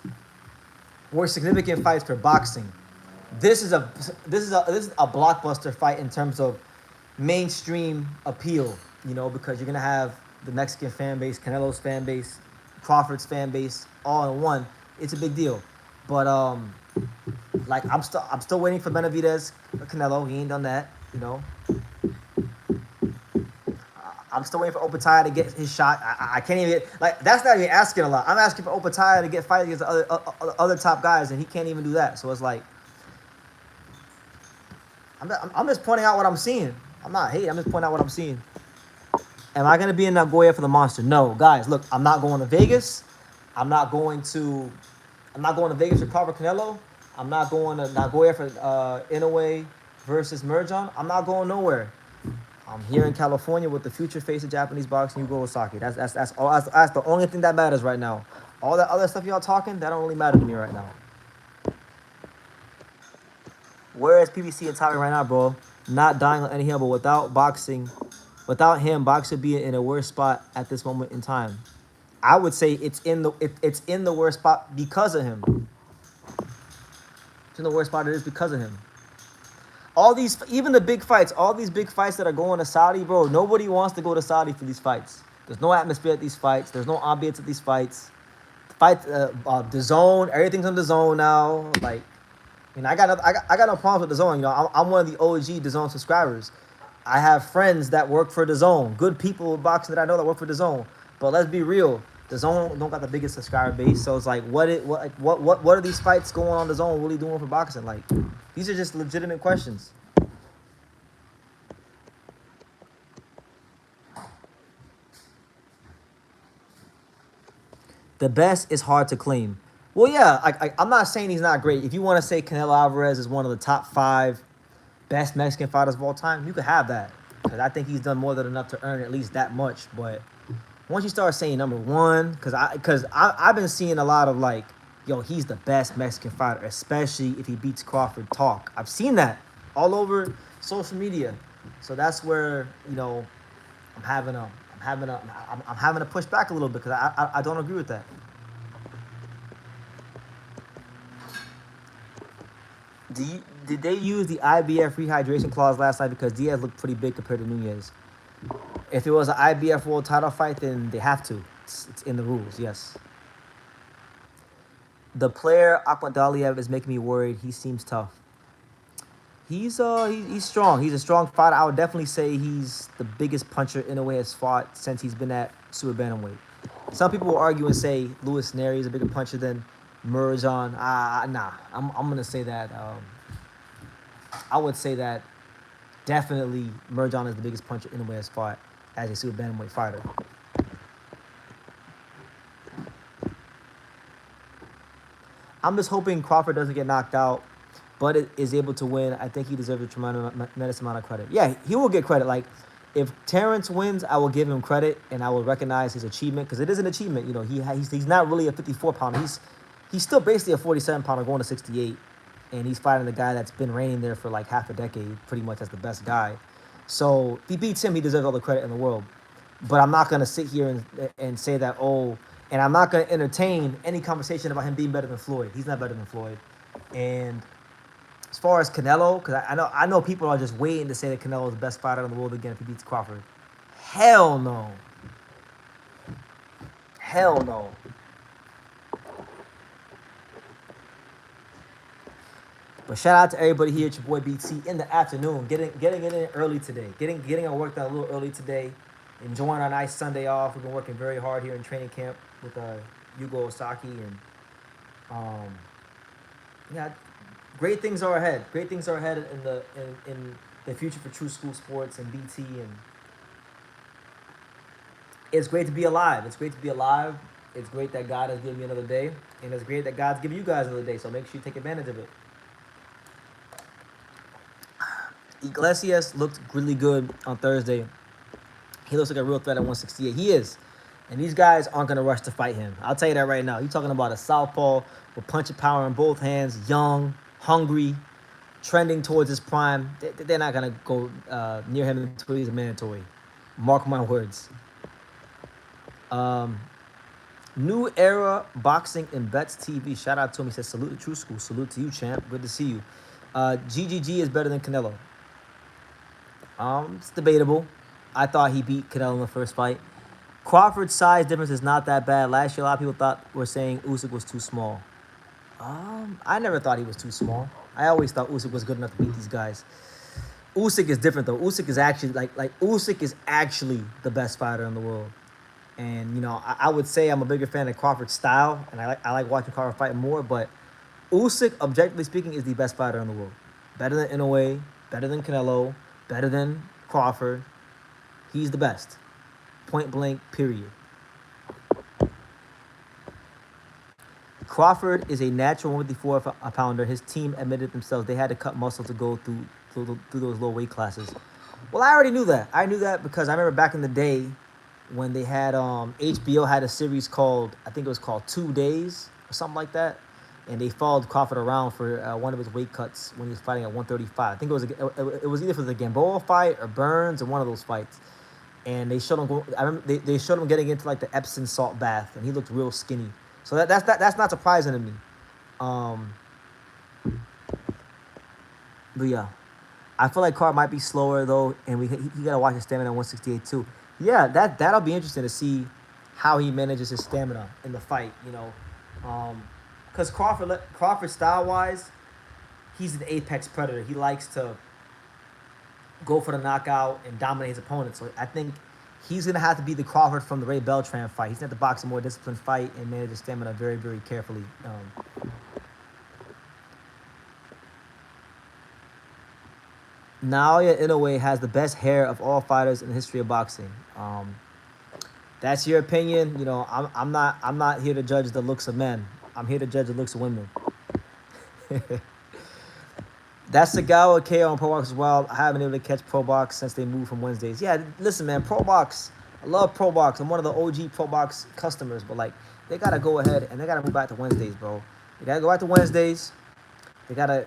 A: were significant fights for boxing. This is a blockbuster fight in terms of mainstream appeal, you know, because you're gonna have the Mexican fan base, Canelo's fan base, Crawford's fan base, all in one. It's a big deal. But like I'm still waiting for Benavidez, Canelo. He ain't done that, you know. I'm still waiting for Opataya to get his shot. I can't even, like, that's not even asking a lot. I'm asking for Opataya to get fight against the other top guys, and he can't even do that. So it's like, I'm just pointing out what I'm seeing. I'm not hating. I'm just pointing out what I'm seeing. Am I going to be in Nagoya for the Monster? No. Guys, look, I'm not going to Vegas. I'm not going to Vegas for Crawford Canelo. I'm not going to Nagoya for Inaway versus Merjan. I'm not going nowhere. I'm here in California with the future face of Japanese boxing, Yugo Osaki. That's the only thing that matters right now. All that other stuff y'all talking, that don't really matter to me right now. Where is PBC and Tommy right now, bro? Not dying on any hill, but without him, boxing would be in a worse spot at this moment in time. I would say it's in the worst spot because of him. It's in the worst spot it is because of him. All these, even the big fights, all these big fights that are going to Saudi, bro, nobody wants to go to Saudi for these fights. There's no atmosphere at these fights. There's no ambience at these fights. The zone, everything's on the zone now. Like, you know, I got no problems with the zone. You know, I'm one of the OG DAZN subscribers. I have friends that work for DAZN, good people in boxing that I know that work for DAZN. But let's be real, DAZN don't got the biggest subscriber base. So it's like, what are these fights going on DAZN really doing for boxing? Like, these are just legitimate questions. The best is hard to claim. Well, yeah, I'm not saying he's not great. If you want to say Canelo Alvarez is one of the top 5 best Mexican fighters of all time, you could have that. Because I think he's done more than enough to earn at least that much. But once you start saying number 1, because I've been seeing a lot of like, yo, he's the best Mexican fighter, especially if he beats Crawford talk. I've seen that all over social media. So that's where, you know, I'm having to push back a little bit because I don't agree with that. Did they use the IBF rehydration clause last night because Diaz looked pretty big compared to Nunez? If it was an IBF world title fight, then they have to. It's in the rules, yes. The player Akhmadaliev is making me worried. He seems tough. He's strong. He's a strong fighter. I would definitely say he's the biggest puncher Inaway has fought since he's been at super bantamweight. Some people will argue and say Luis Neri is a bigger puncher than Merjan. Nah, I'm gonna say that. I would say that definitely Merjan is the biggest puncher Inaway has fought as a super bantamweight fighter. I'm just hoping Crawford doesn't get knocked out, but is able to win. I think he deserves a tremendous amount of credit. Yeah, he will get credit. Like, if Terrence wins, I will give him credit, and I will recognize his achievement, because it is an achievement. You know, he's not really a 54-pounder. He's still basically a 47-pounder going to 68, and he's fighting the guy that's been reigning there for like half a decade, pretty much as the best guy. So if he beats him, he deserves all the credit in the world. But I'm not going to sit here and say that, oh, and I'm not going to entertain any conversation about him being better than Floyd. He's not better than Floyd. And as far as Canelo, because I know people are just waiting to say that Canelo is the best fighter in the world again if he beats Crawford. Hell no. Hell no. But shout out to everybody here. It's your boy BT in the afternoon, getting it in early today, getting our work done a little early today, enjoying our nice Sunday off. We've been working very hard here in training camp with Yugo Osaki, and yeah, great things are ahead. Great things are ahead in the future for True School Sports and BT, and it's great to be alive. It's great to be alive. It's great that God has given me another day, and it's great that God's giving you guys another day. So make sure you take advantage of it. Eglesius looked really good on Thursday. He looks like a real threat at 168. He is. And these guys aren't going to rush to fight him. I'll tell you that right now. You're talking about a southpaw with punching power in both hands, young, hungry, trending towards his prime. They're not going to go near him until he's a mandatory. Mark my words. New Era Boxing and Bets TV. Shout out to him. He says, salute to True School. Salute to you, champ. Good to see you. GGG is better than Canelo. It's debatable. I thought he beat Canelo in the first fight. Crawford's size difference is not that bad. Last year, a lot of people were saying Usyk was too small. I never thought he was too small. I always thought Usyk was good enough to beat these guys. Usyk is different though. Usyk is actually Usyk is actually the best fighter in the world. And you know, I would say I'm a bigger fan of Crawford's style, and I like watching Crawford fight more. But Usyk, objectively speaking, is the best fighter in the world. Better than Inaway, better than Canelo, better than Crawford. He's the best. Point blank, period. Crawford is a natural 154-pounder. His team admitted themselves they had to cut muscle to go through those low weight classes. Well, I already knew that. I knew that because I remember back in the day when they had HBO had a series called, I think it was called 2 Days or something like that, and they followed Crawford around for one of his weight cuts when he was fighting at 135. I think it was either for the Gamboa fight or Burns or one of those fights. And they showed him. I remember they showed him getting into like the Epsom salt bath, and he looked real skinny. So that's not surprising to me. But yeah, I feel like Carr might be slower though, and he gotta watch his stamina at 168 too. Yeah, that'll be interesting to see how he manages his stamina in the fight. You know, because Crawford style wise, he's an apex predator. He likes to go for the knockout and dominate his opponent. So I think he's going to have to be the Crawford from the Ray Beltran fight. He's going to have to box a more disciplined fight and manage his stamina very, very carefully. Naoya Inoue has the best hair of all fighters in the history of boxing. That's your opinion. You know, I'm not here to judge the looks of men. I'm here to judge the looks of women. That's Sagawa KO on Pro Box as well. I haven't been able to catch Pro Box since they moved from Wednesdays. Yeah, listen, man, Pro Box. I love Pro Box. I'm one of the OG Pro Box customers, but like they gotta go ahead and they gotta move back to Wednesdays, bro. They gotta go back to Wednesdays. They gotta.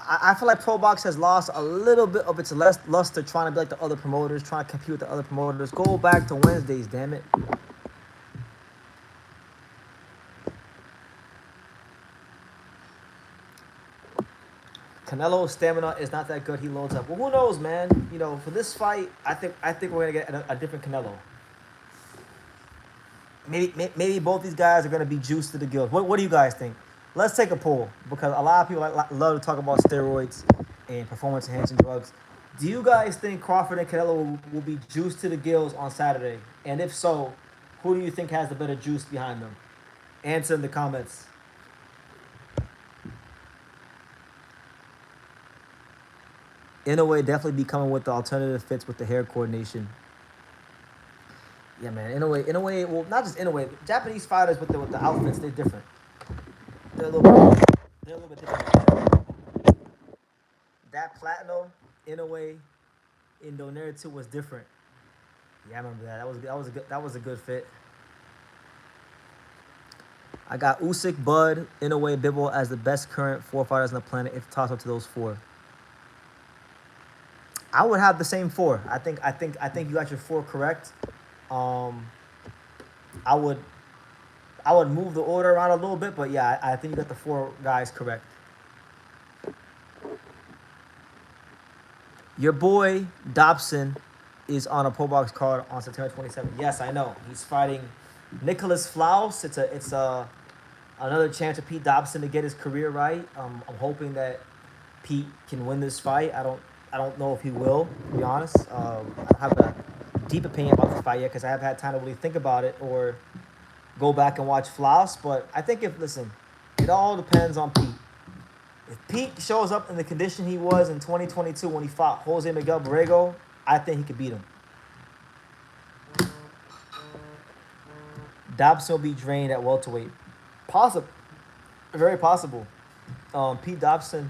A: I feel like Pro Box has lost a little bit of its luster trying to be like the other promoters, trying to compete with the other promoters. Go back to Wednesdays, damn it. Canelo's stamina is not that good. He loads up. Well, who knows, man? You know, for this fight, I think we're gonna get a different Canelo. maybe both these guys are going to be juiced to the gills. What do you guys think? Let's take a poll because a lot of people love to talk about steroids and performance enhancing drugs. Do you guys think Crawford and Canelo will be juiced to the gills on Saturday? And if so, who do you think has the better juice behind them? Answer in the comments. Inaway definitely be coming with the alternative fits with the hair coordination. Yeah, man. Inaway. Well, not just Inaway. Japanese fighters with the outfits, they're different. They're a little bit different. That platinum Inaway in Donaire 2 was different. Yeah, I remember that. That was a good fit. I got Usyk, Bud, Inaway, Bivol as the best current 4 fighters on the planet if tossed up to those 4. I would have the same 4. I think you got your 4 correct. I would move the order around a little bit, but yeah, I think you got the 4 guys correct. Your boy Dobson is on a pro box card on September 27th. Yes, I know. He's fighting Nicholas Flaus. It's another chance for Pete Dobson to get his career right. I'm hoping that Pete can win this fight. I don't know if he will, to be honest. I don't have a deep opinion about this fight yet because I haven't had time to really think about it or go back and watch Flaus. But I think it all depends on Pete. If Pete shows up in the condition he was in 2022 when he fought Jose Miguel Borrego, I think he could beat him. Dobson will be drained at welterweight. Possible. Very possible. Pete Dobson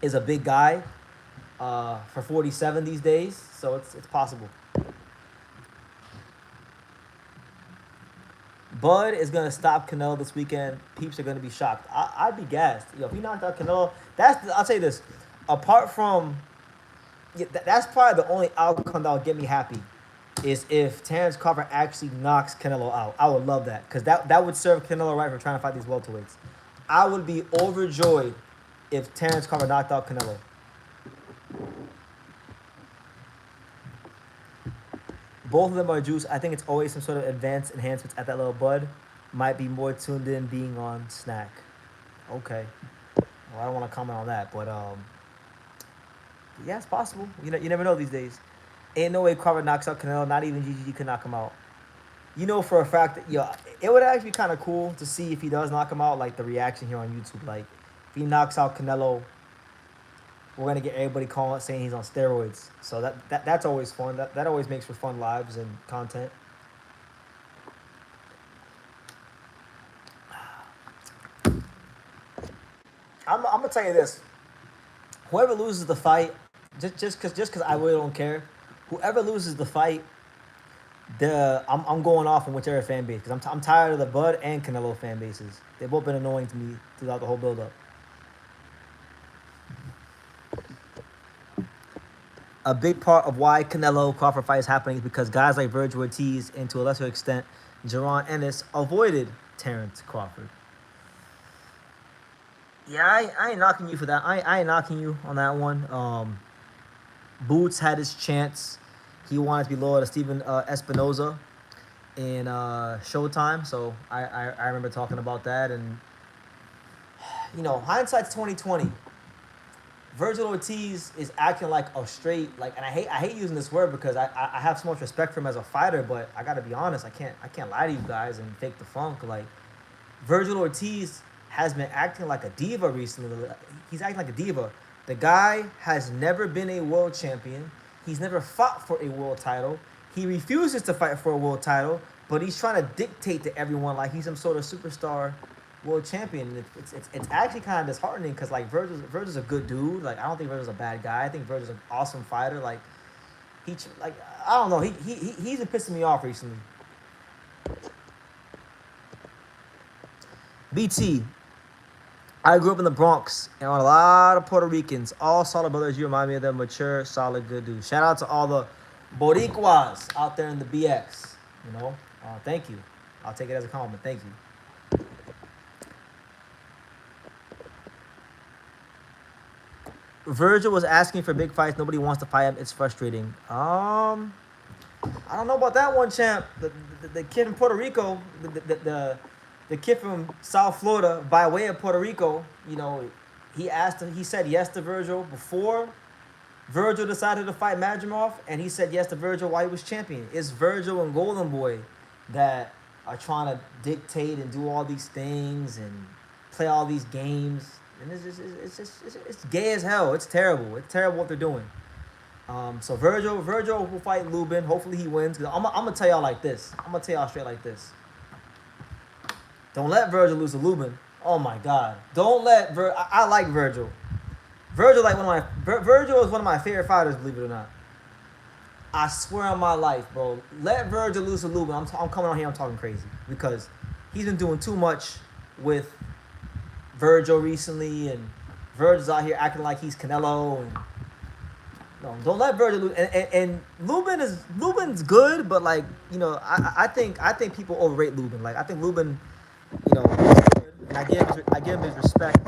A: is a big guy for 47 these days, so it's possible. Bud is going to stop Canelo this weekend. Peeps are going to be shocked. I'd be gassed. If he knocked out Canelo, I'll tell you this. Apart from, that's probably the only outcome that will get me happy is if Terrence Crawford actually knocks Canelo out. I would love that because that would serve Canelo right for trying to fight these welterweights. I would be overjoyed if Terrence Crawford knocked out Canelo. Both of them are juice. I think it's always some sort of advanced enhancements at that level. Bud might be more tuned in being on snack. Okay. Well, I don't want to comment on that, but yeah, it's possible. You never know these days. Ain't no way Crawford knocks out Canelo. Not even GGG could knock him out. You know for a fact that it would actually be kind of cool to see if he does knock him out, like the reaction here on YouTube. Like if he knocks out Canelo, we're gonna get everybody calling saying he's on steroids. So that's always fun. That always makes for fun lives and content. I'm gonna tell you this. Whoever loses the fight, just cause I really don't care. Whoever loses the fight, I'm going off on whichever fan base because I'm tired of the Bud and Canelo fan bases. They've both been annoying to me throughout the whole build-up. A big part of why Canelo Crawford fight is happening is because guys like Virgil Ortiz and to a lesser extent Jaron Ennis avoided Terrence Crawford. Yeah, I ain't knocking you for that. I ain't knocking you on that one. Boots had his chance. He wanted to be loyal to Steven Espinoza in Showtime. So I remember talking about that. And, hindsight's 2020. Virgil Ortiz is acting like a straight, and I hate using this word because I have so much respect for him as a fighter, but I gotta be honest, I can't lie to you guys and fake the funk. Like Virgil Ortiz has been acting like a diva recently. He's acting like a diva. The guy has never been a world champion. He's never fought for a world title. He refuses to fight for a world title, but he's trying to dictate to everyone like he's some sort of superstar world champion. It's actually kind of disheartening because Virgil's a good dude. Like I don't think Virgil's a bad guy. I think Virgil's an awesome fighter. I don't know. He's been pissing me off recently. BT. I grew up in the Bronx and on a lot of Puerto Ricans, all solid brothers. You remind me of them, mature, solid, good dudes. Shout out to all the Boricuas out there in the BX. Thank you. I'll take it as a compliment. Thank you. Virgil was asking for big fights. Nobody wants to fight him. It's frustrating. I don't know about that one, champ. The kid from Puerto Rico, the kid from South Florida, by way of Puerto Rico, you know, he asked him. He said yes to Virgil before Virgil decided to fight Madrimov, and he said yes to Virgil while he was champion. It's Virgil and Golden Boy that are trying to dictate and do all these things and play all these games, and it's gay as hell. It's terrible. It's terrible what they're doing. So Virgil will fight Lubin. Hopefully he wins. Cause I'm gonna tell y'all like this. I'm gonna tell y'all straight like this. Don't let Virgil lose to Lubin. Oh my God. Don't let I like Virgil. Virgil is one of my favorite fighters, believe it or not. I swear on my life, bro. Let Virgil lose to Lubin. I'm coming on here. I'm talking crazy because he's been doing too much with Virgil recently, and Virgil's out here acting like he's Canelo. And no, don't let Virgil lose. And Lubin's good, but like, you know, I think people overrate Lubin. Like, I think Lubin, you know, and I give him his respect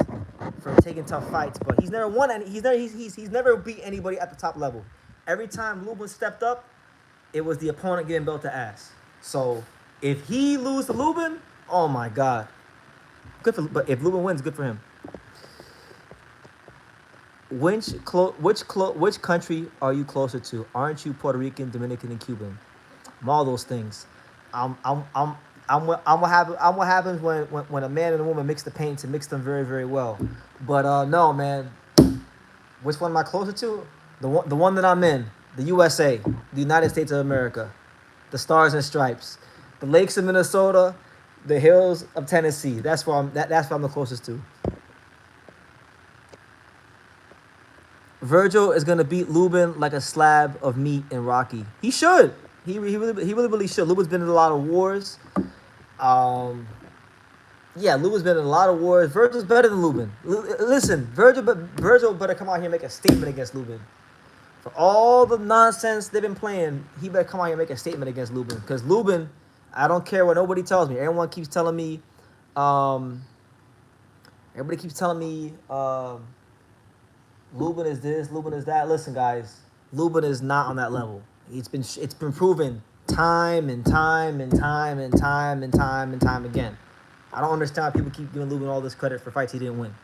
A: for taking tough fights, but he's never won any. He's never beat anybody at the top level. Every time Lubin stepped up, it was the opponent getting belt to ass. So if he loses to Lubin, oh my God, but if Lubin wins, good for him. Which country are you closer to? Aren't you Puerto Rican, Dominican, and Cuban? I'm all those things. I'm what happens when a man and a woman mix the paints and mix them very, very well. But no, man. Which one am I closer to? The one that I'm in, the USA, the United States of America, the Stars and Stripes, the lakes of Minnesota, the hills of Tennessee. That's where I'm the closest to. Virgil is gonna beat Lubin like a slab of meat in Rocky. He should. He really should. Lubin's been in a lot of wars. Yeah, Lubin's been in a lot of wars. Virgil's better than Lubin. Listen, Virgil better come out here and make a statement against Lubin. For all the nonsense they've been playing, he better come out here and make a statement against Lubin. Because Lubin, I don't care what nobody tells me. Everyone keeps telling me, Lubin is this, Lubin is that. Listen, guys, Lubin is not on that level. It's been proven time and time again. I don't understand how people keep giving Lubin all this credit for fights he didn't win.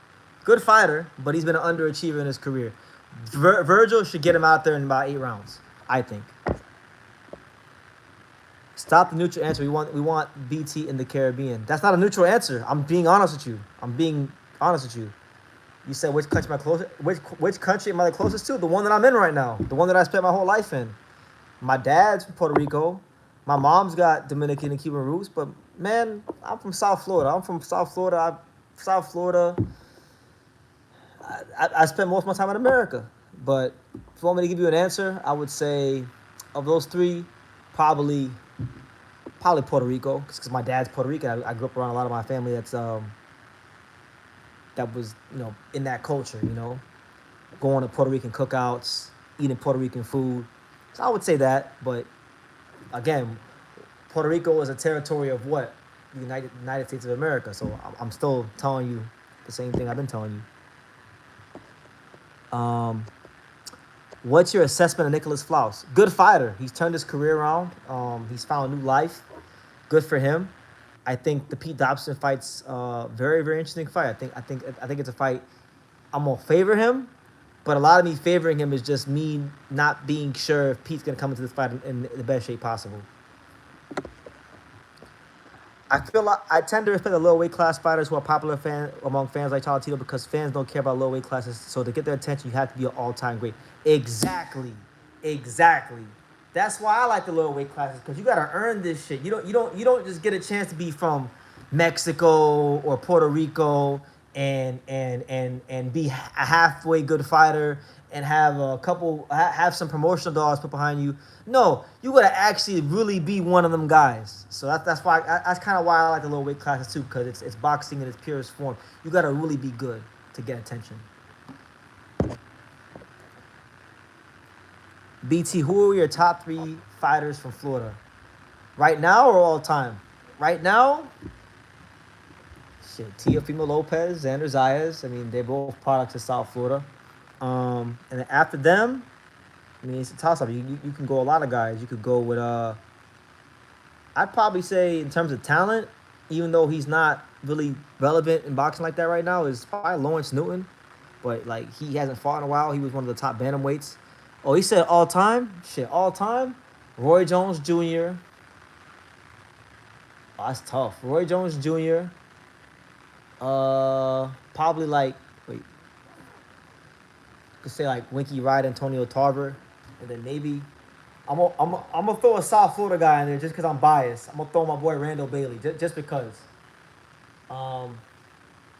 A: Good fighter, but he's been an underachiever in his career. Virgil should get him out there in about 8 rounds, I think. Stop the neutral answer. We want BT in the Caribbean. That's not a neutral answer. I'm being honest with you. You said which country am I closest? Which country am I the closest to? The one that I'm in right now. The one that I spent my whole life in. My dad's from Puerto Rico. My mom's got Dominican and Cuban roots, but man, I'm from South Florida. I spent most of my time in America. But if you want me to give you an answer, I would say of those 3, probably Puerto Rico, because my dad's Puerto Rican. I grew up around a lot of my family that was, you know, in that culture, you know, going to Puerto Rican cookouts, eating Puerto Rican food. So I would say that, but again, Puerto Rico is a territory of what? The United States of America. So I'm still telling you the same thing I've been telling you. What's your assessment of Nicholas Flaus? Good fighter. He's turned his career around. He's found new life. Good for him. I think the Pete Dobson fight's very, very interesting fight. I think it's a fight I'm gonna favor him, but a lot of me favoring him is just me not being sure if Pete's gonna come into this fight in the best shape possible. I feel like I tend to respect the lower weight class fighters who are popular among fans like Talatino because fans don't care about lower weight classes. So to get their attention, you have to be an all-time great. Exactly. That's why I like the lower weight classes, because you gotta earn this shit. You don't just get a chance to be from Mexico or Puerto Rico and be a halfway good fighter and have some promotional dollars put behind you. No, you gotta actually really be one of them guys. So that's kind of why I like the lower weight classes too, because it's boxing in its purest form. You gotta really be good to get attention. BT, who are your top 3 fighters from Florida? Right now or all time? Right now, shit, Teofimo Lopez, Xander Zayas. I mean, they're both products of South Florida. And then after them, I mean, it's a toss up. You can go a lot of guys. You could go with I'd probably say in terms of talent, even though he's not really relevant in boxing like that right now, is probably Lawrence Newton. But like he hasn't fought in a while. He was one of the top bantamweights. Oh, he said all time? Shit, all time? Roy Jones Jr. Oh, that's tough. Roy Jones Jr. Probably like wait, could say like Winky Ride, Antonio Tarver, and then maybe I'm gonna throw a South Florida guy in there just because I'm biased. I'm gonna throw my boy Randall Bailey just because. Um,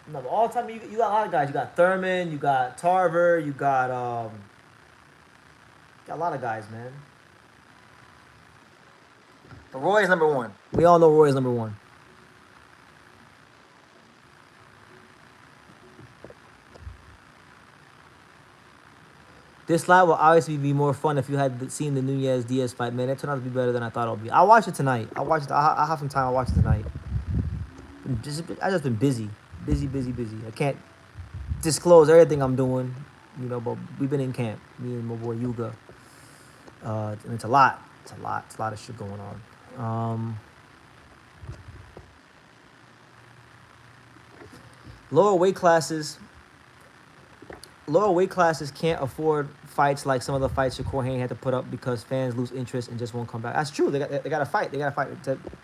A: no, but all the time you got a lot of guys. You got Thurman, you got Tarver, got a lot of guys, man. But Roy is number one. We all know Roy is number one. This live will obviously be more fun if you had seen the Nunez Diaz fight, man. It turned out to be better than I thought it would be. I'll watch it tonight. I'll have some time. I'll watch it tonight. I just been busy. Busy. I can't disclose everything I'm doing, but we've been in camp, me and my boy Yuga. And it's a lot. It's a lot of shit going on. Lower weight classes can't afford fights like some of the fights Shakur Hayne had to put up because fans lose interest and just won't come back. That's true. They got to fight. They got to fight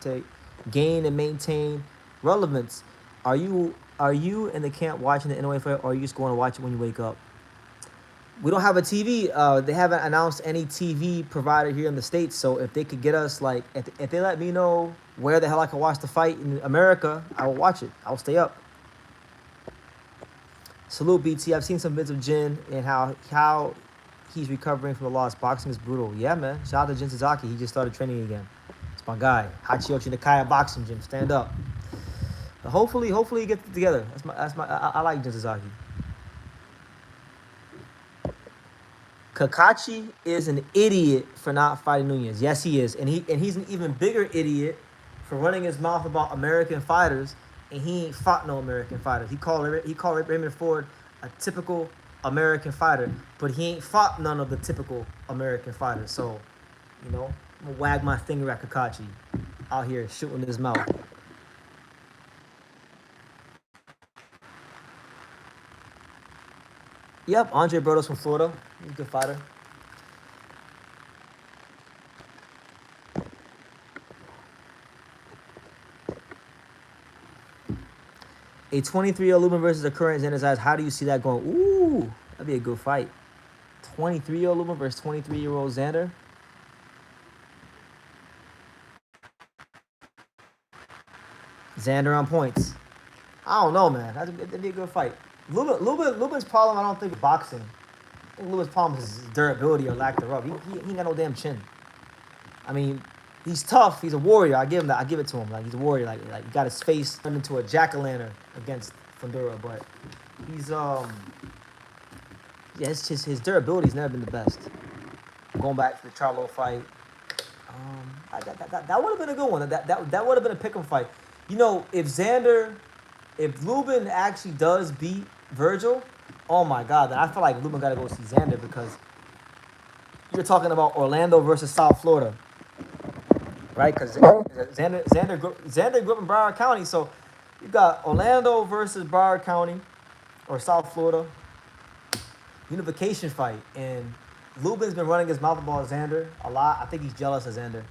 A: to gain and maintain relevance. Are you in the camp watching the Inaway fight, or are you just going to watch it when you wake up? We don't have a TV. They haven't announced any TV provider here in the States. So if they could get us, like, if they let me know where the hell I can watch the fight in America, I will watch it. I will stay up. Salute, BT. I've seen some bits of Jin and how he's recovering from the loss. Boxing is brutal. Yeah, man. Shout out to Jin Suzuki. He just started training again. It's my guy. Hachioshi Nakaya Boxing Gym. Stand up. But hopefully he gets it together. I like Jin Suzuki. Kakachi is an idiot for not fighting Nunez. Yes, he is. And he's an even bigger idiot for running his mouth about American fighters, and he ain't fought no American fighters. He called Raymond Ford a typical American fighter, but he ain't fought none of the typical American fighters. So, I'm gonna wag my finger at Kakachi out here shooting his mouth. Yep, Andre Berto's from Florida. He's a good fighter. A 23-year-old Lubin versus a current Xander's eyes. How do you see that going? Ooh, that'd be a good fight. 23-year-old Lubin versus 23-year-old Xander. Xander on points. I don't know, man. That'd be a good fight. Lubin's problem, I don't think, is boxing. I think Lubin's problem is his durability or lack thereof. He ain't got no damn chin. I mean, he's tough. He's a warrior. I give him that. I give it to him. Like, he's a warrior. Like he got his face turned into a jack-o'-lantern against Fundura. But he's his durability's never been the best. Going back to the Charlo fight, that would have been a good one. That would have been a pick'em fight. If Lubin actually does beat Virgil, oh my God, then I feel like Lubin got to go see Xander, because you're talking about Orlando versus South Florida, right? Because Xander grew up in Broward County, so you got Orlando versus Broward County or South Florida unification fight, and Lubin's been running his mouth about Xander a lot. I think he's jealous of Xander.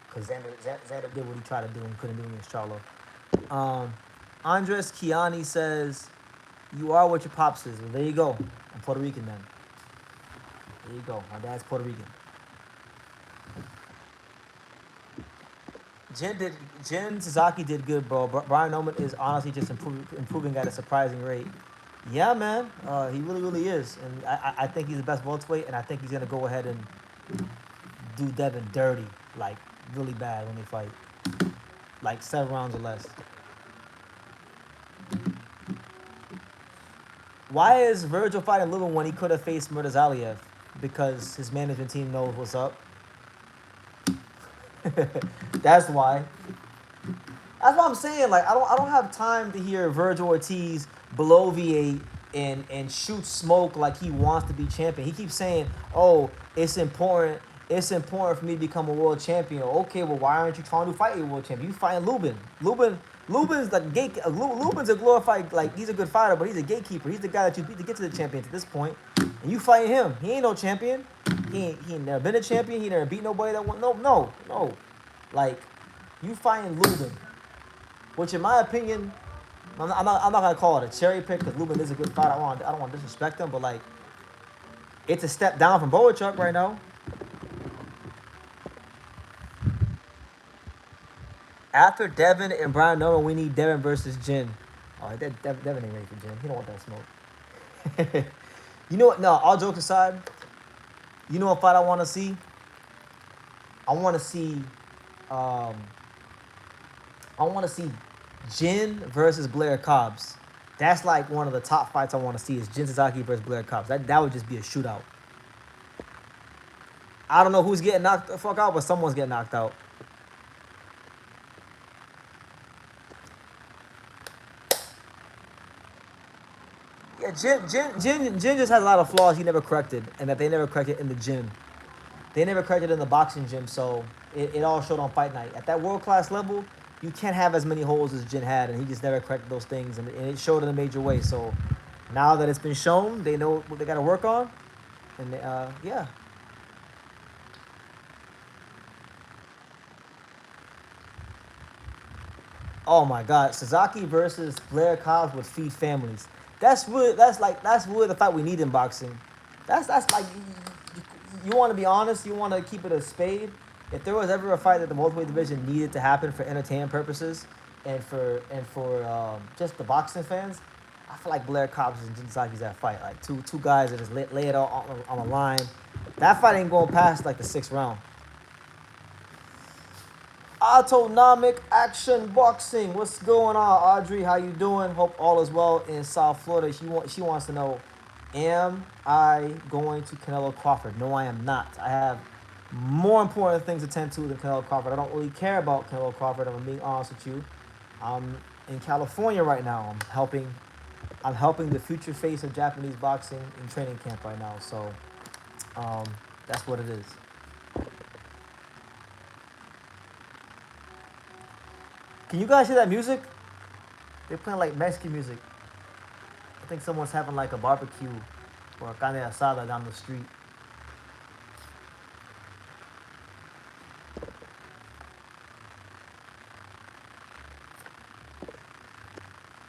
A: Because Xander did what he tried to do and couldn't do against Charlo. Andres Kiani says, "You are what your pops is." Well, there you go. I'm Puerto Rican, then. There you go. My dad's Puerto Rican. Jin Suzuki did good, bro. Brian Oman is honestly just improving at a surprising rate. Yeah, man. He really is. And I think he's the best welterweight, and I think he's going to go ahead and do Devin dirty, like, really bad when they fight. Like 7 rounds or less. Why is Virgil fighting Lubin when he could have faced Murtazaliev? Because his management team knows what's up. That's why. That's what I'm saying. Like, I don't have time to hear Virgil Ortiz below V8 and shoot smoke like he wants to be champion. He keeps saying, "Oh, it's important. It's important for me to become a world champion." Okay, well, why aren't you trying to fight a world champion? You fighting Lubin. Lubin's the gate. Lubin's a glorified, like, he's a good fighter, but he's a gatekeeper. He's the guy that you beat to get to the champion at this point, and you fighting him. He ain't no champion. He ain't never been a champion. He never beat nobody that won. No. Like, you fighting Lubin, which in my opinion, I'm not gonna call it a cherry pick because Lubin is a good fighter. I don't want to disrespect him, but like, it's a step down from Boachuk right now. After Devin and Brian Nolan, we need Devin versus Jin. Oh, Devin ain't ready for Jin. He don't want that smoke. You know what? No, all jokes aside, you know what fight I want to see? I want to see Jin versus Blair Cobbs. That's like one of the top fights I want to see is Jin Sasaki versus Blair Cobbs. That would just be a shootout. I don't know who's getting knocked the fuck out, but someone's getting knocked out. Yeah, Jin just has a lot of flaws he never corrected, and that they never corrected in the gym. They never corrected in the boxing gym, so it all showed on fight night. At that world-class level, you can't have as many holes as Jin had, and he just never corrected those things, and it showed in a major way. So now that it's been shown, they know what they got to work on, and yeah. Oh my God, Sasaki versus Blair Cobbs would feed families. That's really the fight we need in boxing. That's like, you want to be honest, you want to keep it a spade. If there was ever a fight that the welterweight division needed to happen for entertainment purposes and for just the boxing fans, I feel like Blair Cobbs and Jin Sasaki's that fight. Like two guys that just lay it all on the line. That fight ain't going past like the 6th round. Autonomic Action Boxing. What's going on, Audrey? How you doing? Hope all is well in South Florida. She wants to know, am I going to Canelo Crawford? No, I am not. I have more important things to tend to than Canelo Crawford. I don't really care about Canelo Crawford, if I'm being honest with you. I'm in California right now. I'm helping the future face of Japanese boxing in training camp right now. So that's what it is. Can you guys hear that music? They're playing like Mexican music. I think someone's having like a barbecue or a carne asada down the street.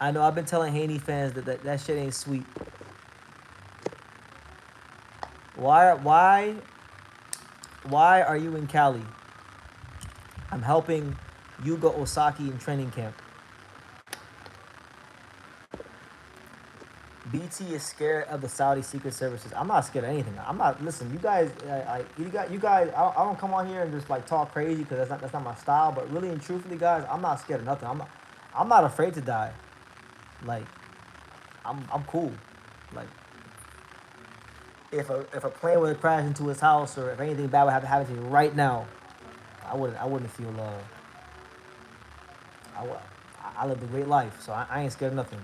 A: I know I've been telling Haney fans that shit ain't sweet. Why are you in Cali? I'm helping Yuga Osaki in training camp. BT is scared of the Saudi secret services. I'm not scared of anything. I'm not. Listen, you guys. You guys. I don't come on here and just like talk crazy because that's not my style. But really and truthfully, guys, I'm not scared of nothing. I'm not afraid to die. Like, I'm cool. Like, if a plane would crash into his house or if anything bad would happen to me right now, I wouldn't feel I lived a great life, so I ain't scared of nothing.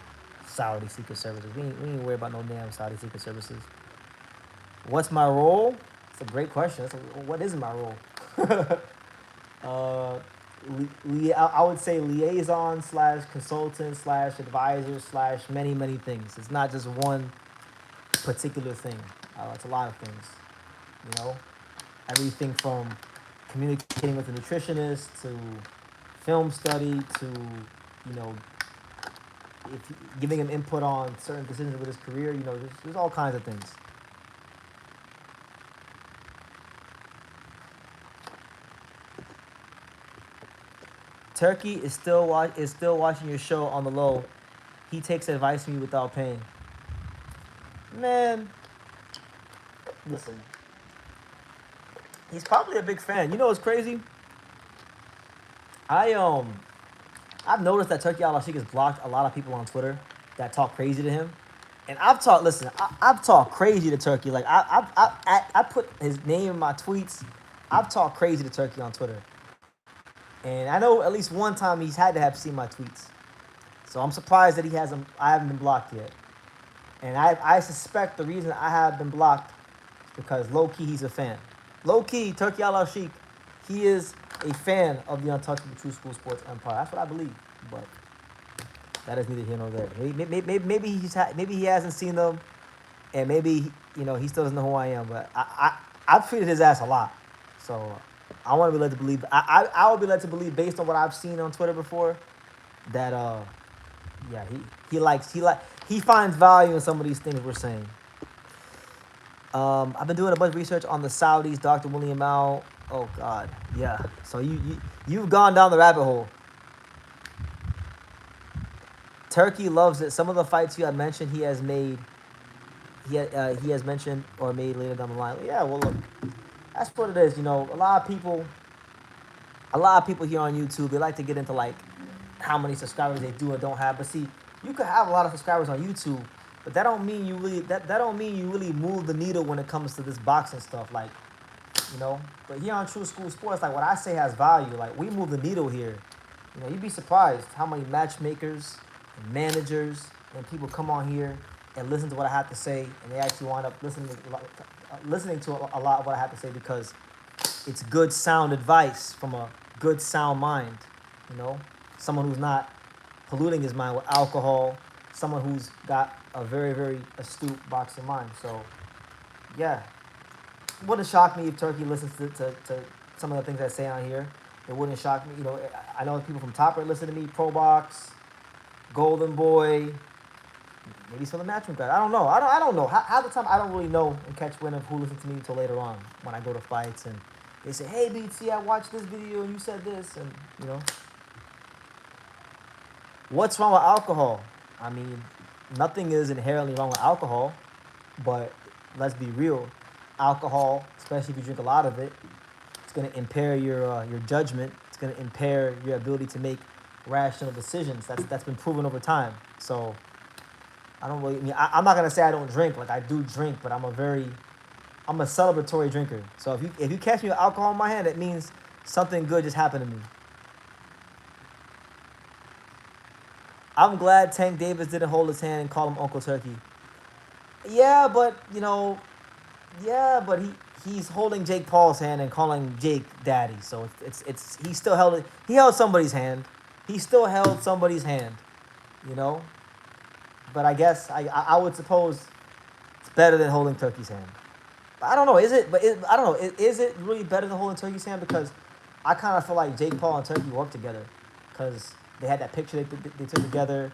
A: Saudi Secret Services. We ain't worried about no damn Saudi Secret Services. What's my role? It's a great question. What is my role? I would say liaison / consultant / advisor / many things. It's not just one particular thing. It's a lot of things. You know, everything from communicating with a nutritionist to film study to, you know, giving him input on certain decisions with his career. You know, there's all kinds of things. Turkey is still watching your show on the low. He takes advice from you without paying. Man, listen. He's probably a big fan. You know what's crazy? I've noticed that Turkey Al-Ashik has blocked a lot of people on Twitter that talk crazy to him. And I've talked crazy to Turkey. Like, I put his name in my tweets. I've talked crazy to Turkey on Twitter. And I know at least one time he's had to have seen my tweets. So I'm surprised that I haven't been blocked yet. And I suspect the reason I have been blocked is because low-key he's a fan. Low-key, Turkey Al Sheikh, he is a fan of the untouchable True School Sports empire. That's what I believe. But that is neither here nor there. Maybe he hasn't seen them, and maybe he still doesn't know who I am. But I've treated his ass a lot, so I want to be led to believe. I will be led to believe based on what I've seen on Twitter before that yeah, he finds value in some of these things we're saying. I've been doing a bunch of research on the Saudis, Dr. William Al. Oh God, yeah. So you've gone down the rabbit hole. Turkey loves it. Some of the fights you had mentioned, he has made. He has mentioned or made later down the line. Yeah, well, look, that's what it is. A lot of people here on YouTube, they like to get into like how many subscribers they do or don't have. But see, you could have a lot of subscribers on YouTube, but that don't mean you really move the needle when it comes to this boxing stuff. Like, But here on True School Sports, like what I say has value. Like we move the needle here. You'd be surprised how many matchmakers and managers and people come on here and listen to what I have to say, and they actually wind up listening to a lot of what I have to say because it's good sound advice from a good sound mind. Someone who's not polluting his mind with alcohol, someone who's got a very, very astute boxing mind. So, yeah, it wouldn't shock me if Turkey listens to some of the things I say on here. It wouldn't shock me. I know people from Top Rate listen to me, Pro Box, Golden Boy, maybe some of the matchroom guys. I don't know. I don't know. Half the time, I don't really know and catch wind of who listens to me until later on when I go to fights and they say, "Hey, BT, I watched this video and you said this," and What's wrong with alcohol? I mean, nothing is inherently wrong with alcohol, but let's be real. Alcohol, especially if you drink a lot of it, it's going to impair your judgment. It's going to impair your ability to make rational decisions. That's been proven over time. So I don't really. I'm not gonna say I don't drink. Like I do drink, but I'm a celebratory drinker. So if you catch me with alcohol in my hand, it means something good just happened to me. I'm glad Tank Davis didn't hold his hand and call him Uncle Turkey. Yeah, but he's holding Jake Paul's hand and calling Jake Daddy. So it's he still held it. He held somebody's hand. He still held somebody's hand, But I guess I would suppose it's better than holding Turkey's hand. But I don't know. Is it? I don't know. Is it really better than holding Turkey's hand? Because I kind of feel like Jake Paul and Turkey worked together because they had that picture they took together.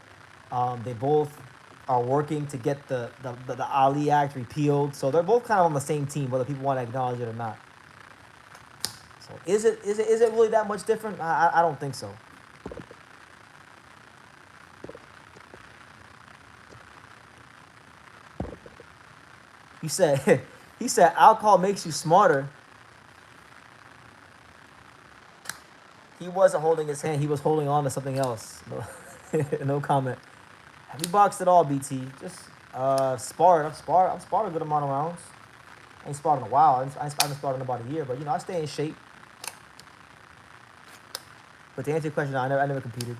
A: They both are working to get the Ali Act repealed. So they're both kind of on the same team, whether people want to acknowledge it or not. So is it really that much different? I don't think so. He said alcohol makes you smarter. He wasn't holding his hand. He was holding on to something else. No, no comment. Have you boxed at all, BT? Just sparred. I've sparred a good amount of rounds. I ain't sparred in a while. I haven't sparred in about a year. But, I stay in shape. But to answer your question, I never competed.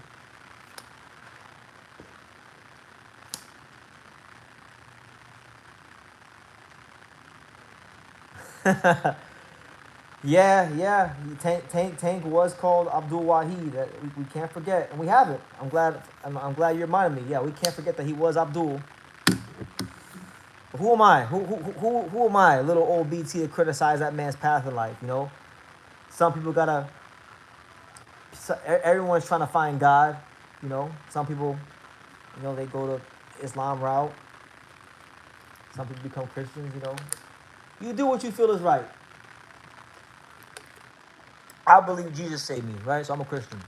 A: Yeah. Tank was called Abdul Wahid. That we can't forget, and we have it. I'm glad you reminded me. Yeah, we can't forget that he was Abdul. But who am I? Who am I, little old BT, to criticize that man's path in life? Some people everyone's trying to find God. Some people, they go the Islam route. Some people become Christians. You do what you feel is right. I believe Jesus saved me, right? So I'm a Christian.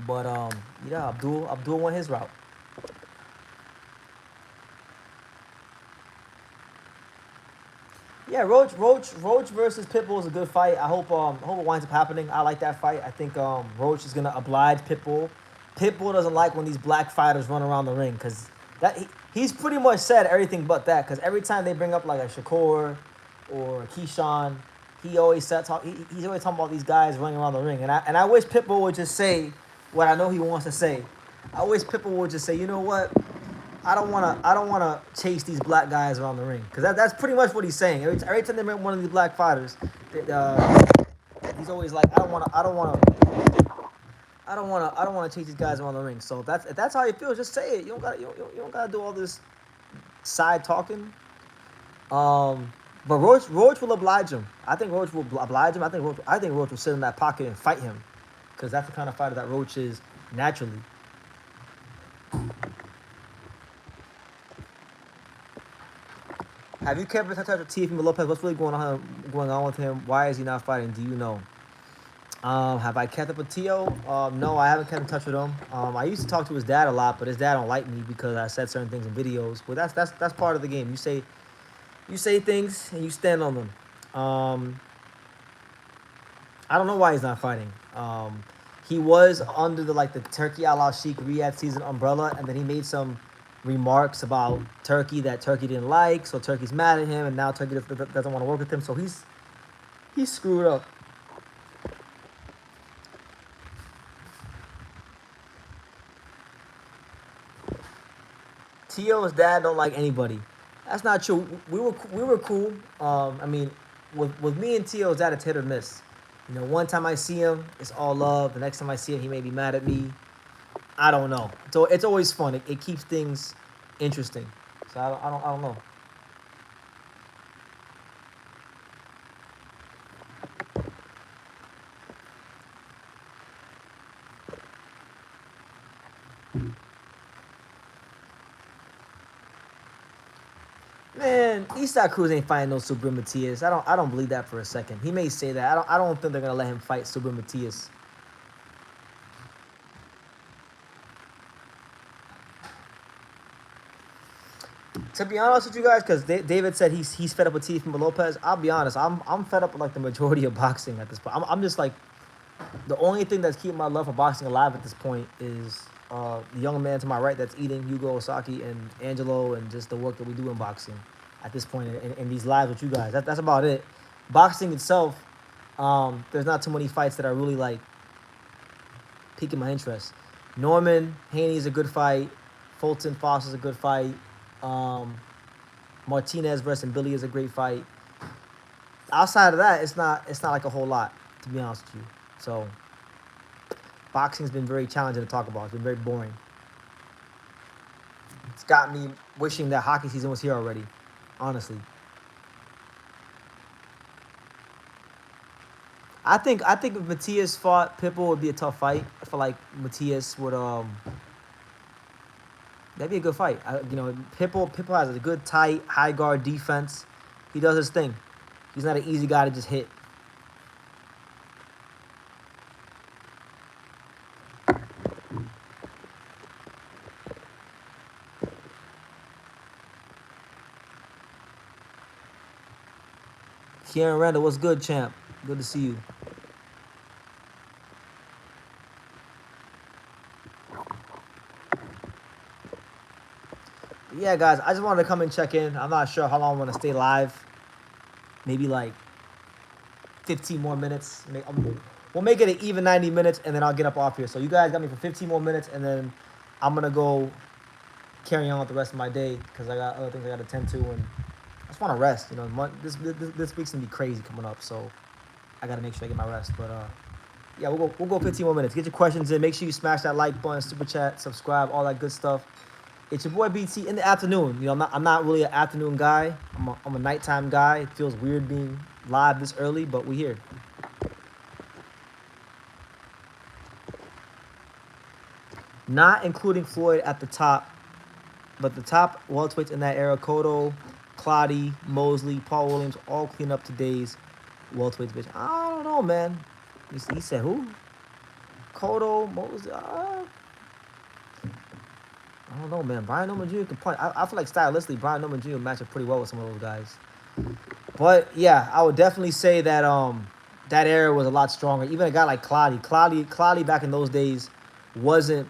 A: But Abdul went his route. Yeah, Roach versus Pitbull is a good fight. I hope it winds up happening. I like that fight. I think Roach is gonna oblige Pitbull. Pitbull doesn't like when these black fighters run around the ring because he's pretty much said everything but that. Because every time they bring up like a Shakur or a Keyshawn, he's always talking about these guys running around the ring. And I wish Pitbull would just say what I know he wants to say. I wish Pitbull would just say, you know what? I don't wanna chase these black guys around the ring because that's pretty much what he's saying. Every time they meet one of these black fighters, he's always like, I don't wanna chase these guys around the ring. So if that's how you feel, just say it. You don't gotta do all this side talking. But Roach will oblige him. I think Roach will oblige him. I think Roach will sit in that pocket and fight him, because that's the kind of fighter that Roach is naturally. Have you kept in touch with Teofimo Lopez? What's really going on with him? Why is he not fighting? Do you know? Have I kept up with Tio? No, I haven't kept in touch with him. I used to talk to his dad a lot, but his dad don't like me because I said certain things in videos. But that's part of the game. You say things and you stand on them. I don't know why he's not fighting. He was under the Turkey Al Sheikh Riyadh season umbrella, and then he made some remarks about Turkey that Turkey didn't like, so Turkey's mad at him, and now Turkey doesn't want to work with him, so he's screwed up. Tio's dad don't like anybody. That's not true. We were cool. I mean, with me and Tio's dad, it's hit or miss. One time I see him, it's all love. The next time I see him, he may be mad at me. I don't know. So it's always fun. It keeps things interesting. So I don't know. Man, Eastside Cruz ain't fighting no Super Matias. I don't believe that for a second. He may say that. I don't think they're gonna let him fight Super Matias. To be honest with you guys, because David said he's fed up with Teofimo Lopez. I'll be honest, I'm fed up with the majority of boxing at this point. I'm just the only thing that's keeping my love for boxing alive at this point is the young man to my right that's eating, Hugo Osaki and Angelo, and just the work that we do in boxing at this point in these lives with you guys. That's about it. Boxing itself, there's not too many fights that are really piquing my interest. Norman Haney is a good fight. Fulton Foster is a good fight. Martinez versus Billy is a great fight. Outside of that, it's not a whole lot, to be honest with you. So boxing's been very challenging to talk about. It's been very boring. It's got me wishing that hockey season was here already, honestly. I think if Matias fought Pitbull, would be a tough fight. I feel like Matias would that'd be a good fight. Pitbull has a good tight high guard defense. He does his thing. He's not an easy guy to just hit. Kieran Randall, what's good, champ? Good to see you. Yeah, guys, I just wanted to come and check in. I'm not sure how long I'm going to stay live. Maybe 15 more minutes. We'll make it an even 90 minutes, and then I'll get up off here. So you guys got me for 15 more minutes, and then I'm going to go carry on with the rest of my day because I got other things I got to tend to, and I just want to rest. This week's going to be crazy coming up, so I got to make sure I get my rest. But, yeah, we'll go 15 more minutes. Get your questions in. Make sure you smash that like button, super chat, subscribe, all that good stuff. It's your boy BT in the afternoon. I'm not really an afternoon guy. I'm a nighttime guy. It feels weird being live this early, but we're here. Not including Floyd at the top, but the top welterweights in that era: Cotto, Clottey, Mosley, Paul Williams, all clean up today's welterweights. Bitch, I don't know, man. He said who? Cotto, Mosley. I don't know, man. Brian Norman Jr. can punch. I feel like stylistically, Brian Norman Jr. match up pretty well with some of those guys. But yeah, I would definitely say that that era was a lot stronger. Even a guy like Clottey. Clottey back in those days wasn't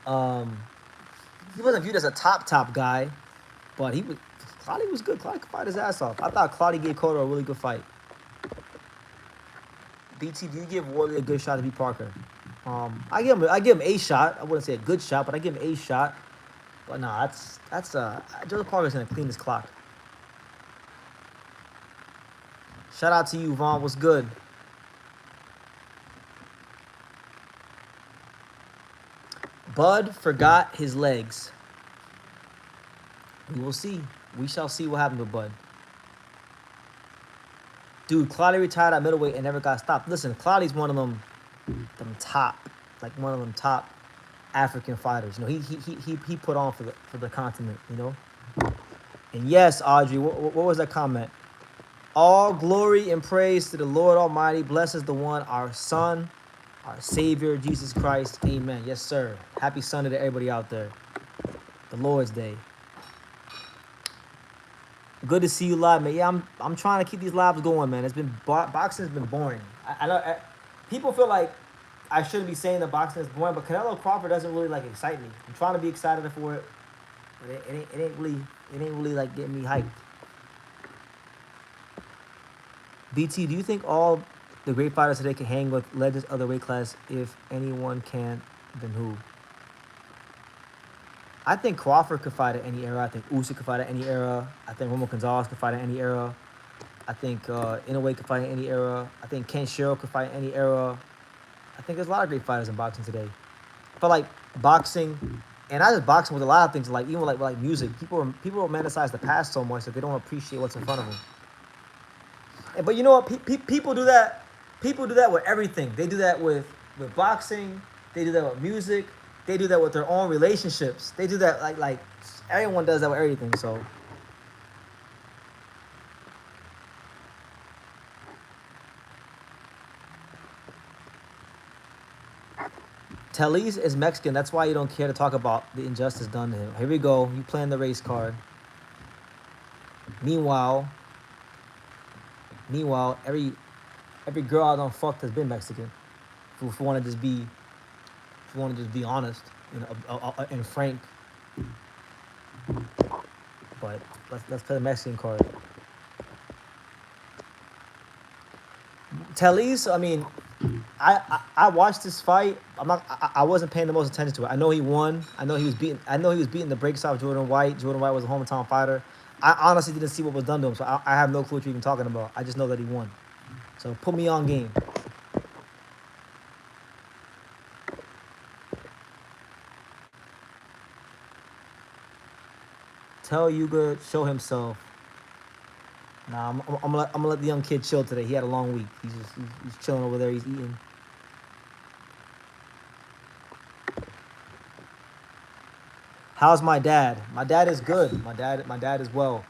A: he wasn't viewed as a top guy, but Clottey was good. Clottey could fight his ass off. I thought Clottey gave Cotto a really good fight. BT, do you give Wardley a good shot to beat Parker? I give him a shot. I wouldn't say a good shot, but I give him a shot. But no, that's Joseph Parker's gonna clean this clock. Shout out to you, Vaughn. What's good? Bud forgot his legs. We will see. We shall see what happened to Bud. Dude, Clottey retired at middleweight and never got stopped. Listen, Clottey's one of them top, like one of them top African fighters. You know, he put on for the continent. You know. And yes, Audrey, what was that comment? All glory and praise to the Lord Almighty. Blesses the one, our Son, our Savior, Jesus Christ. Amen. Yes, sir. Happy Sunday to everybody out there. The Lord's Day. Good to see you live, man. Yeah, I'm trying to keep these lives going, man. It's been boxing's been boring. I know people feel like I shouldn't be saying that boxing is boring, but Canelo Crawford doesn't really like excite me. I'm trying to be excited for it, but it ain't really like getting me hyped. BT, do you think all the great fighters today can hang with legends of the weight class? If anyone can, then who? I think Crawford could fight at any era. I think Usyk could fight at any era. I think Romo Gonzalez could fight at any era. I think Inaway could fight at any era. I think Ken Sherrill could fight at any era. I think there's a lot of great fighters in boxing today. I feel like boxing, and not just boxing, with a lot of things, like even like music. People romanticize the past so much that they don't appreciate what's in front of them. But you know what? People do that. People do that with everything. They do that with boxing. They do that with music. They do that with their own relationships. They do that like everyone does that with everything. So Talise is Mexican. That's why you don't care to talk about the injustice done to him. Here we go. You playing the race card. Meanwhile, every girl I don't fuck has been Mexican. If you want to just be honest, you know, and frank. But let's play the Mexican card. Talise, I mean, I watched this fight. I wasn't paying the most attention to it. I know he won. I know he was beating the brakes off Jordan White. Jordan White was a hometown fighter. I honestly didn't see what was done to him, so I have no clue what you're even talking about. I just know that he won. So put me on game. Tell Yuga show himself. Nah, I'm gonna let the young kid chill today. He had a long week. He's chilling over there. He's eating. How's my dad? My dad is good. My dad is well.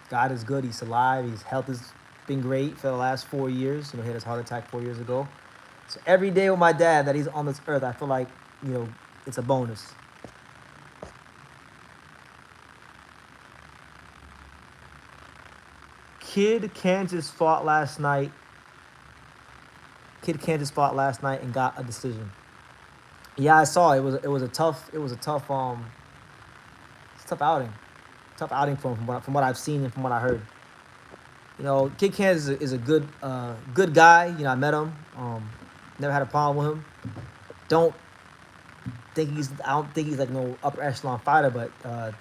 A: God is good. He's alive. His health has been great for the last 4 years. You know, he had his heart attack 4 years ago. So every day with my dad that he's on this earth, I feel like, you know, it's a bonus. Kid Kansas fought last night and got a decision. Yeah, I saw it. It was a tough outing. Tough outing for him from what I've seen and from what I heard. You know, Kid Kansas is a good guy. You know, I met him. Never had a problem with him. I don't think he's like no upper echelon fighter, but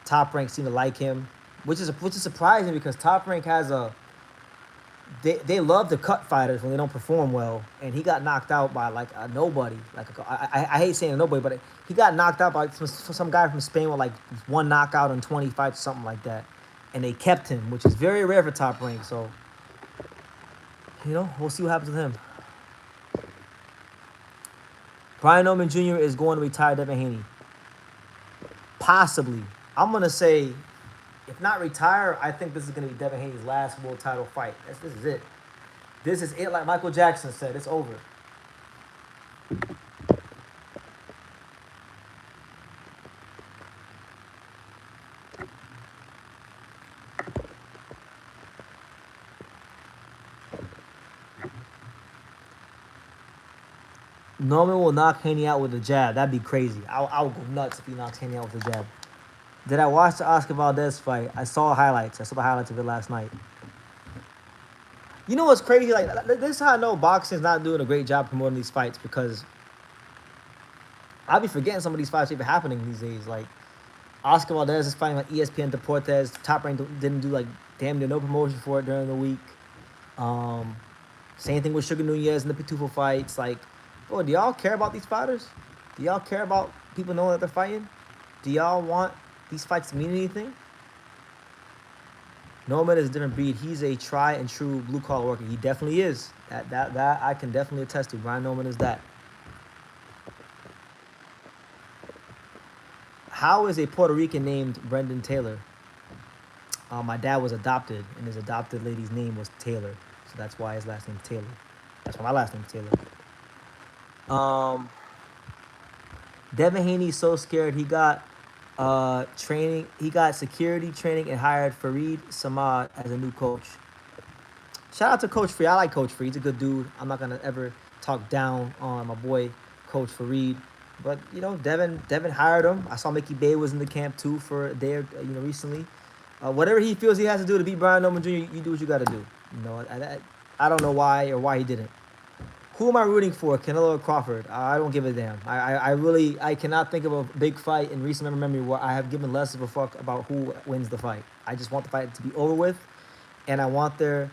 A: Top Rank seemed to like him, which is surprising because Top Rank has they love to cut fighters when they don't perform well, and he got knocked out by like a nobody. I hate saying a nobody, but he got knocked out by some guy from Spain with like one knockout in 20 fights, something like that, and they kept him, which is very rare for Top Rank. So, you know, we'll see what happens with him. Brian Oman Jr. is going to retire Devin Haney. Possibly. I'm gonna say, if not retire, I think this is going to be Devin Haney's last world title fight. This is it. This is it, like Michael Jackson said. It's over. Norman will knock Haney out with a jab. That'd be crazy. I would go nuts if he knocks Haney out with a jab. Did I watch the Oscar Valdez fight? I saw highlights. I saw the highlights of it last night. You know what's crazy? Like, this is how I know boxing's not doing a great job promoting these fights, because I'll be forgetting some of these fights even happening these days. Like, Oscar Valdez is fighting on ESPN Deportes. Top Rank didn't do like damn near no promotion for it during the week. Same thing with Sugar Nunez and the Pitufo fights. Like, bro, do y'all care about these fighters? Do y'all care about people knowing that they're fighting? Do y'all want these fights to mean anything? Norman is a different breed. He's a try and true blue collar worker. He definitely is. That I can definitely attest to. Brian Norman is that. How is a Puerto Rican named Brendan Taylor? My dad was adopted, and his adopted lady's name was Taylor, so that's why his last name Taylor. That's why my last name Taylor. Devin Haney's so scared he got training. He got security training and hired Fareed Samad as a new coach. Shout out to Coach Free. I like Coach Free. He's a good dude. I'm not gonna ever talk down on my boy Coach Fareed. But, you know, Devin hired him. I saw Mickey Bay was in the camp, too, for a day, recently. Whatever he feels he has to do to beat Brian Norman Jr., you do what you got to do. You know, I don't know why he didn't. Who am I rooting for, Canelo or Crawford? I don't give a damn. I cannot think of a big fight in recent memory where I have given less of a fuck about who wins the fight. I just want the fight to be over with, and I want it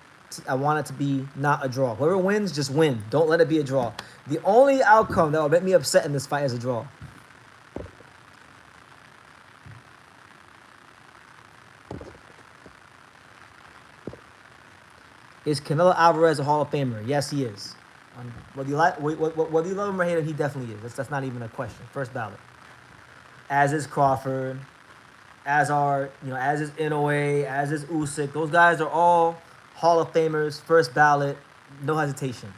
A: to be not a draw. Whoever wins, just win. Don't let it be a draw. The only outcome that will make me upset in this fight is a draw. Is Canelo Alvarez a Hall of Famer? Yes, he is. Whether you love him or hate him, he definitely is. That's not even a question. First ballot. As is Crawford. As is Inaway. As is Usyk. Those guys are all Hall of Famers. First ballot. No hesitation.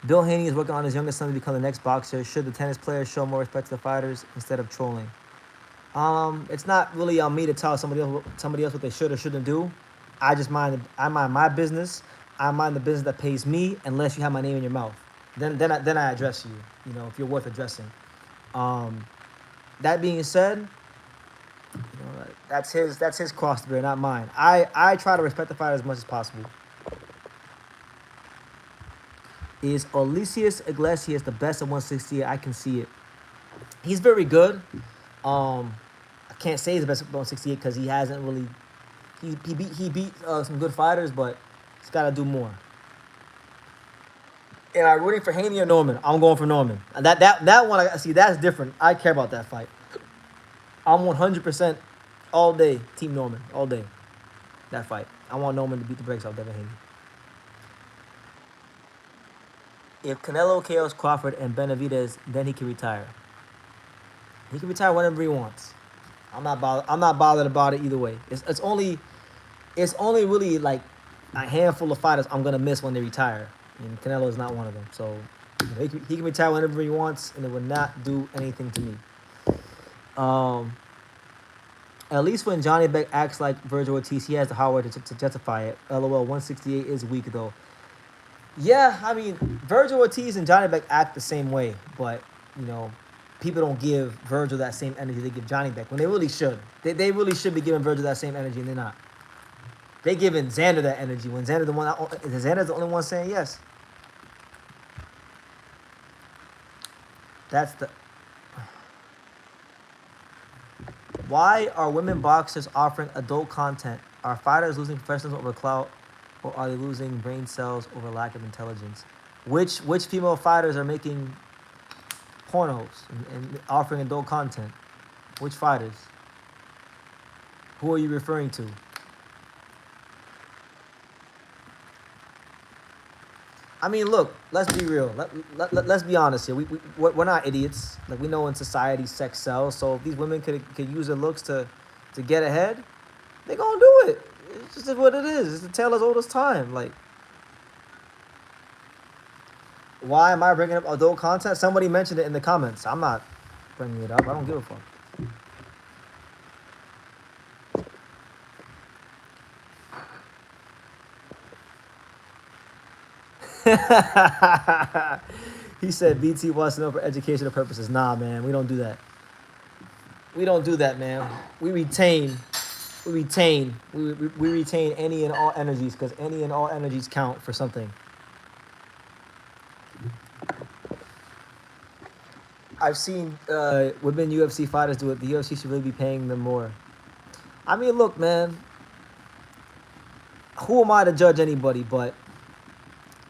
A: Bill Haney is working on his youngest son to become the next boxer. Should the tennis players show more respect to the fighters instead of trolling? It's not really on me to tell somebody else what they should or shouldn't do. I mind my business. I mind the business that pays me, unless you have my name in your mouth. Then I address you. You know, if you're worth addressing. That being said, that's his cross to bear, not mine. I try to respect the fighter as much as possible. Is Eglesius the best at 168? I can see it. He's very good. I can't say he's the best at 168 because he hasn't really. He beat some good fighters, but he's got to do more. Am I rooting for Haney or Norman? I'm going for Norman. And that one, I see, that's different. I care about that fight. I'm 100% all day Team Norman, all day. That fight. I want Norman to beat the brakes off Devin Haney. If Canelo KOs Crawford and Benavidez, then he can retire. He can retire whenever he wants. I'm not bothered about it either way. It's only really like a handful of fighters I'm gonna miss when they retire, and Canelo is not one of them. So he can retire whenever he wants, and it would not do anything to me. At least when Johnny Beck acts like Virgil Ortiz, he has the hardware to justify it. LOL, 168 is weak though. Yeah, I mean, Virgil Ortiz and Johnny Beck act the same way, but, people don't give Virgil that same energy they give Johnny Beck when they really should. They really should be giving Virgil that same energy, and they're not. They're giving Xander that energy when Xander's the only one saying yes. Why are women boxers offering adult content? Are fighters losing professionalism over clout? Or are they losing brain cells over lack of intelligence? Which female fighters are making pornos and offering adult content? Which fighters? Who are you referring to? I mean, look, let's be real. Let's be honest here. We're not idiots. Like, we know in society sex sells. So if these women could use their looks to get ahead, they're going to do it. It's just what it is. It's the tale as old as time. Like, why am I bringing up adult content? Somebody mentioned it in the comments. I'm not bringing it up. I don't give a fuck. He said BT wants to know for educational purposes. Nah, man, we don't do that. We don't do that, man. We retain we retain we retain any and all energies because any and all energies count for something. I've seen women UFC fighters do it. The UFC should really be paying them more. I mean, look, man. Who am I to judge anybody? But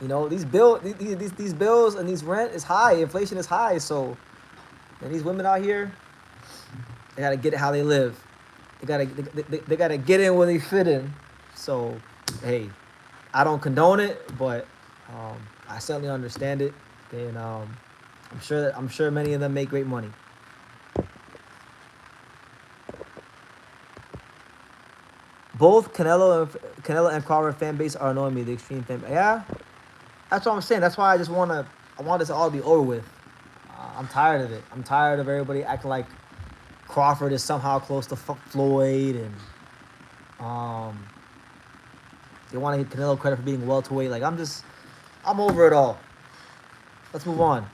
A: you know, these bills and these rent is high. Inflation is high. So, and these women out here, they gotta get it how they live. They gotta get in where they fit in. So, hey, I don't condone it, but I certainly understand it, and I'm sure many of them make great money. Both Canelo and Crawford fan base are annoying me. The extreme fan, yeah, that's what I'm saying. That's why I want this to all be over with. I'm tired of it. I'm tired of everybody acting like Crawford is somehow close to Floyd, and they want to give Canelo credit for being welterweight. Like I'm over it all. Let's move on.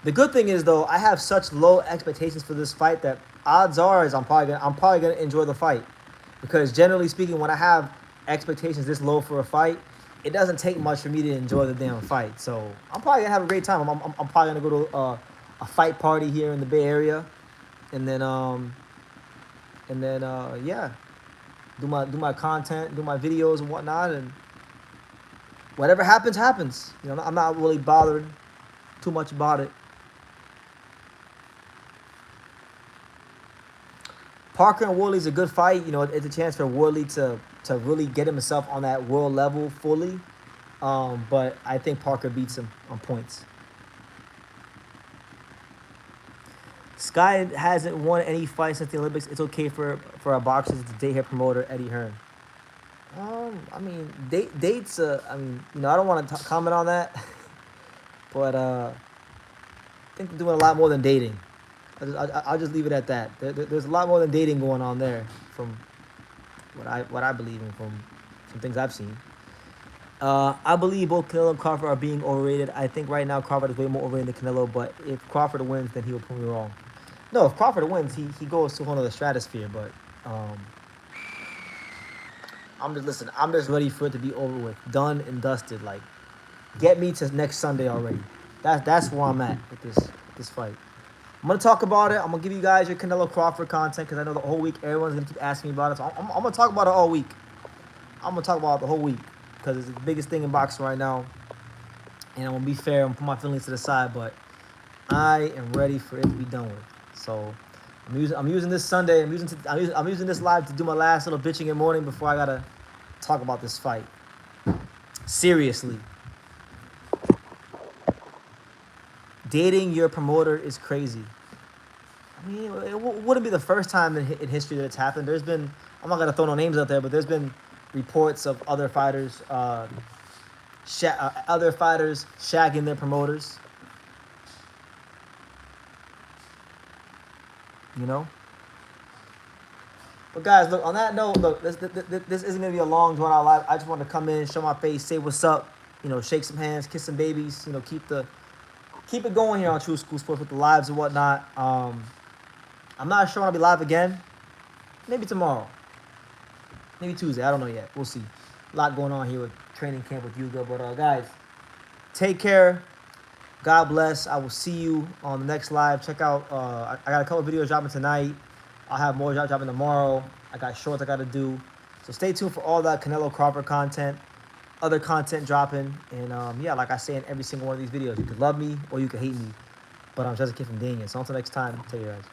A: The good thing is though, I have such low expectations for this fight that odds are is I'm probably gonna enjoy the fight, because generally speaking, when I have expectations this low for a fight, it doesn't take much for me to enjoy the damn fight. So I'm probably gonna have a great time. I'm probably gonna go to a fight party here in the Bay Area, and then yeah, do my content, do my videos and whatnot, and whatever happens, happens. You know, I'm not really bothered too much about it. Parker and Woodley's a good fight. You know, it's a chance for Woodley to really get himself on that world level fully. But I think Parker beats him on points. Sky hasn't won any fights since the Olympics. It's okay for our boxers to date her promoter, Eddie Hearn. I mean, dates. I mean, you know, I don't want to comment on that, but I think they're doing a lot more than dating. I'll just leave it at that. There's a lot more than dating going on there, from what I believe in, from things I've seen. I believe both Canelo and Crawford are being overrated. I think right now Crawford is way more overrated than Canelo, but if Crawford wins, then he will prove me wrong. No, if Crawford wins, he goes to one of the stratosphere, but I'm just ready for it to be over with, done and dusted. Like, get me to next Sunday already. That's where I'm at with this fight. I'm going to talk about it. I'm going to give you guys your Canelo Crawford content, because I know the whole week everyone's going to keep asking me about it. So I'm going to talk about it all week. I'm going to talk about it the whole week, because it's the biggest thing in boxing right now. And I'm going to be fair and put my feelings to the side, but I am ready for it to be done with. So I'm using this Sunday. I'm using this live to do my last little bitching in the morning before I got to talk about this fight. Seriously. Dating your promoter is crazy. I mean, it wouldn't be the first time in history that it's happened. There's been, I'm not going to throw no names out there, but there's been reports of other fighters shagging their promoters. You know? But guys, look, on that note, look, this isn't going to be a long, drawn-out live. I just want to come in, show my face, say what's up, you know, shake some hands, kiss some babies, you know, keep it going here on True School Sports with the lives and whatnot. I'm not sure I'll be live again. Maybe tomorrow. Maybe Tuesday. I don't know yet. We'll see. A lot going on here with training camp with Yuga. But guys, take care. God bless. I will see you on the next live. Check out, I got a couple videos dropping tonight. I'll have more dropping tomorrow. I got shorts I got to do. So stay tuned for all that Canelo Crawford content. Other content dropping. And yeah, like I say in every single one of these videos, you could love me or you could hate me. But I'm JustAKidFromDania. So until next time, take care, guys.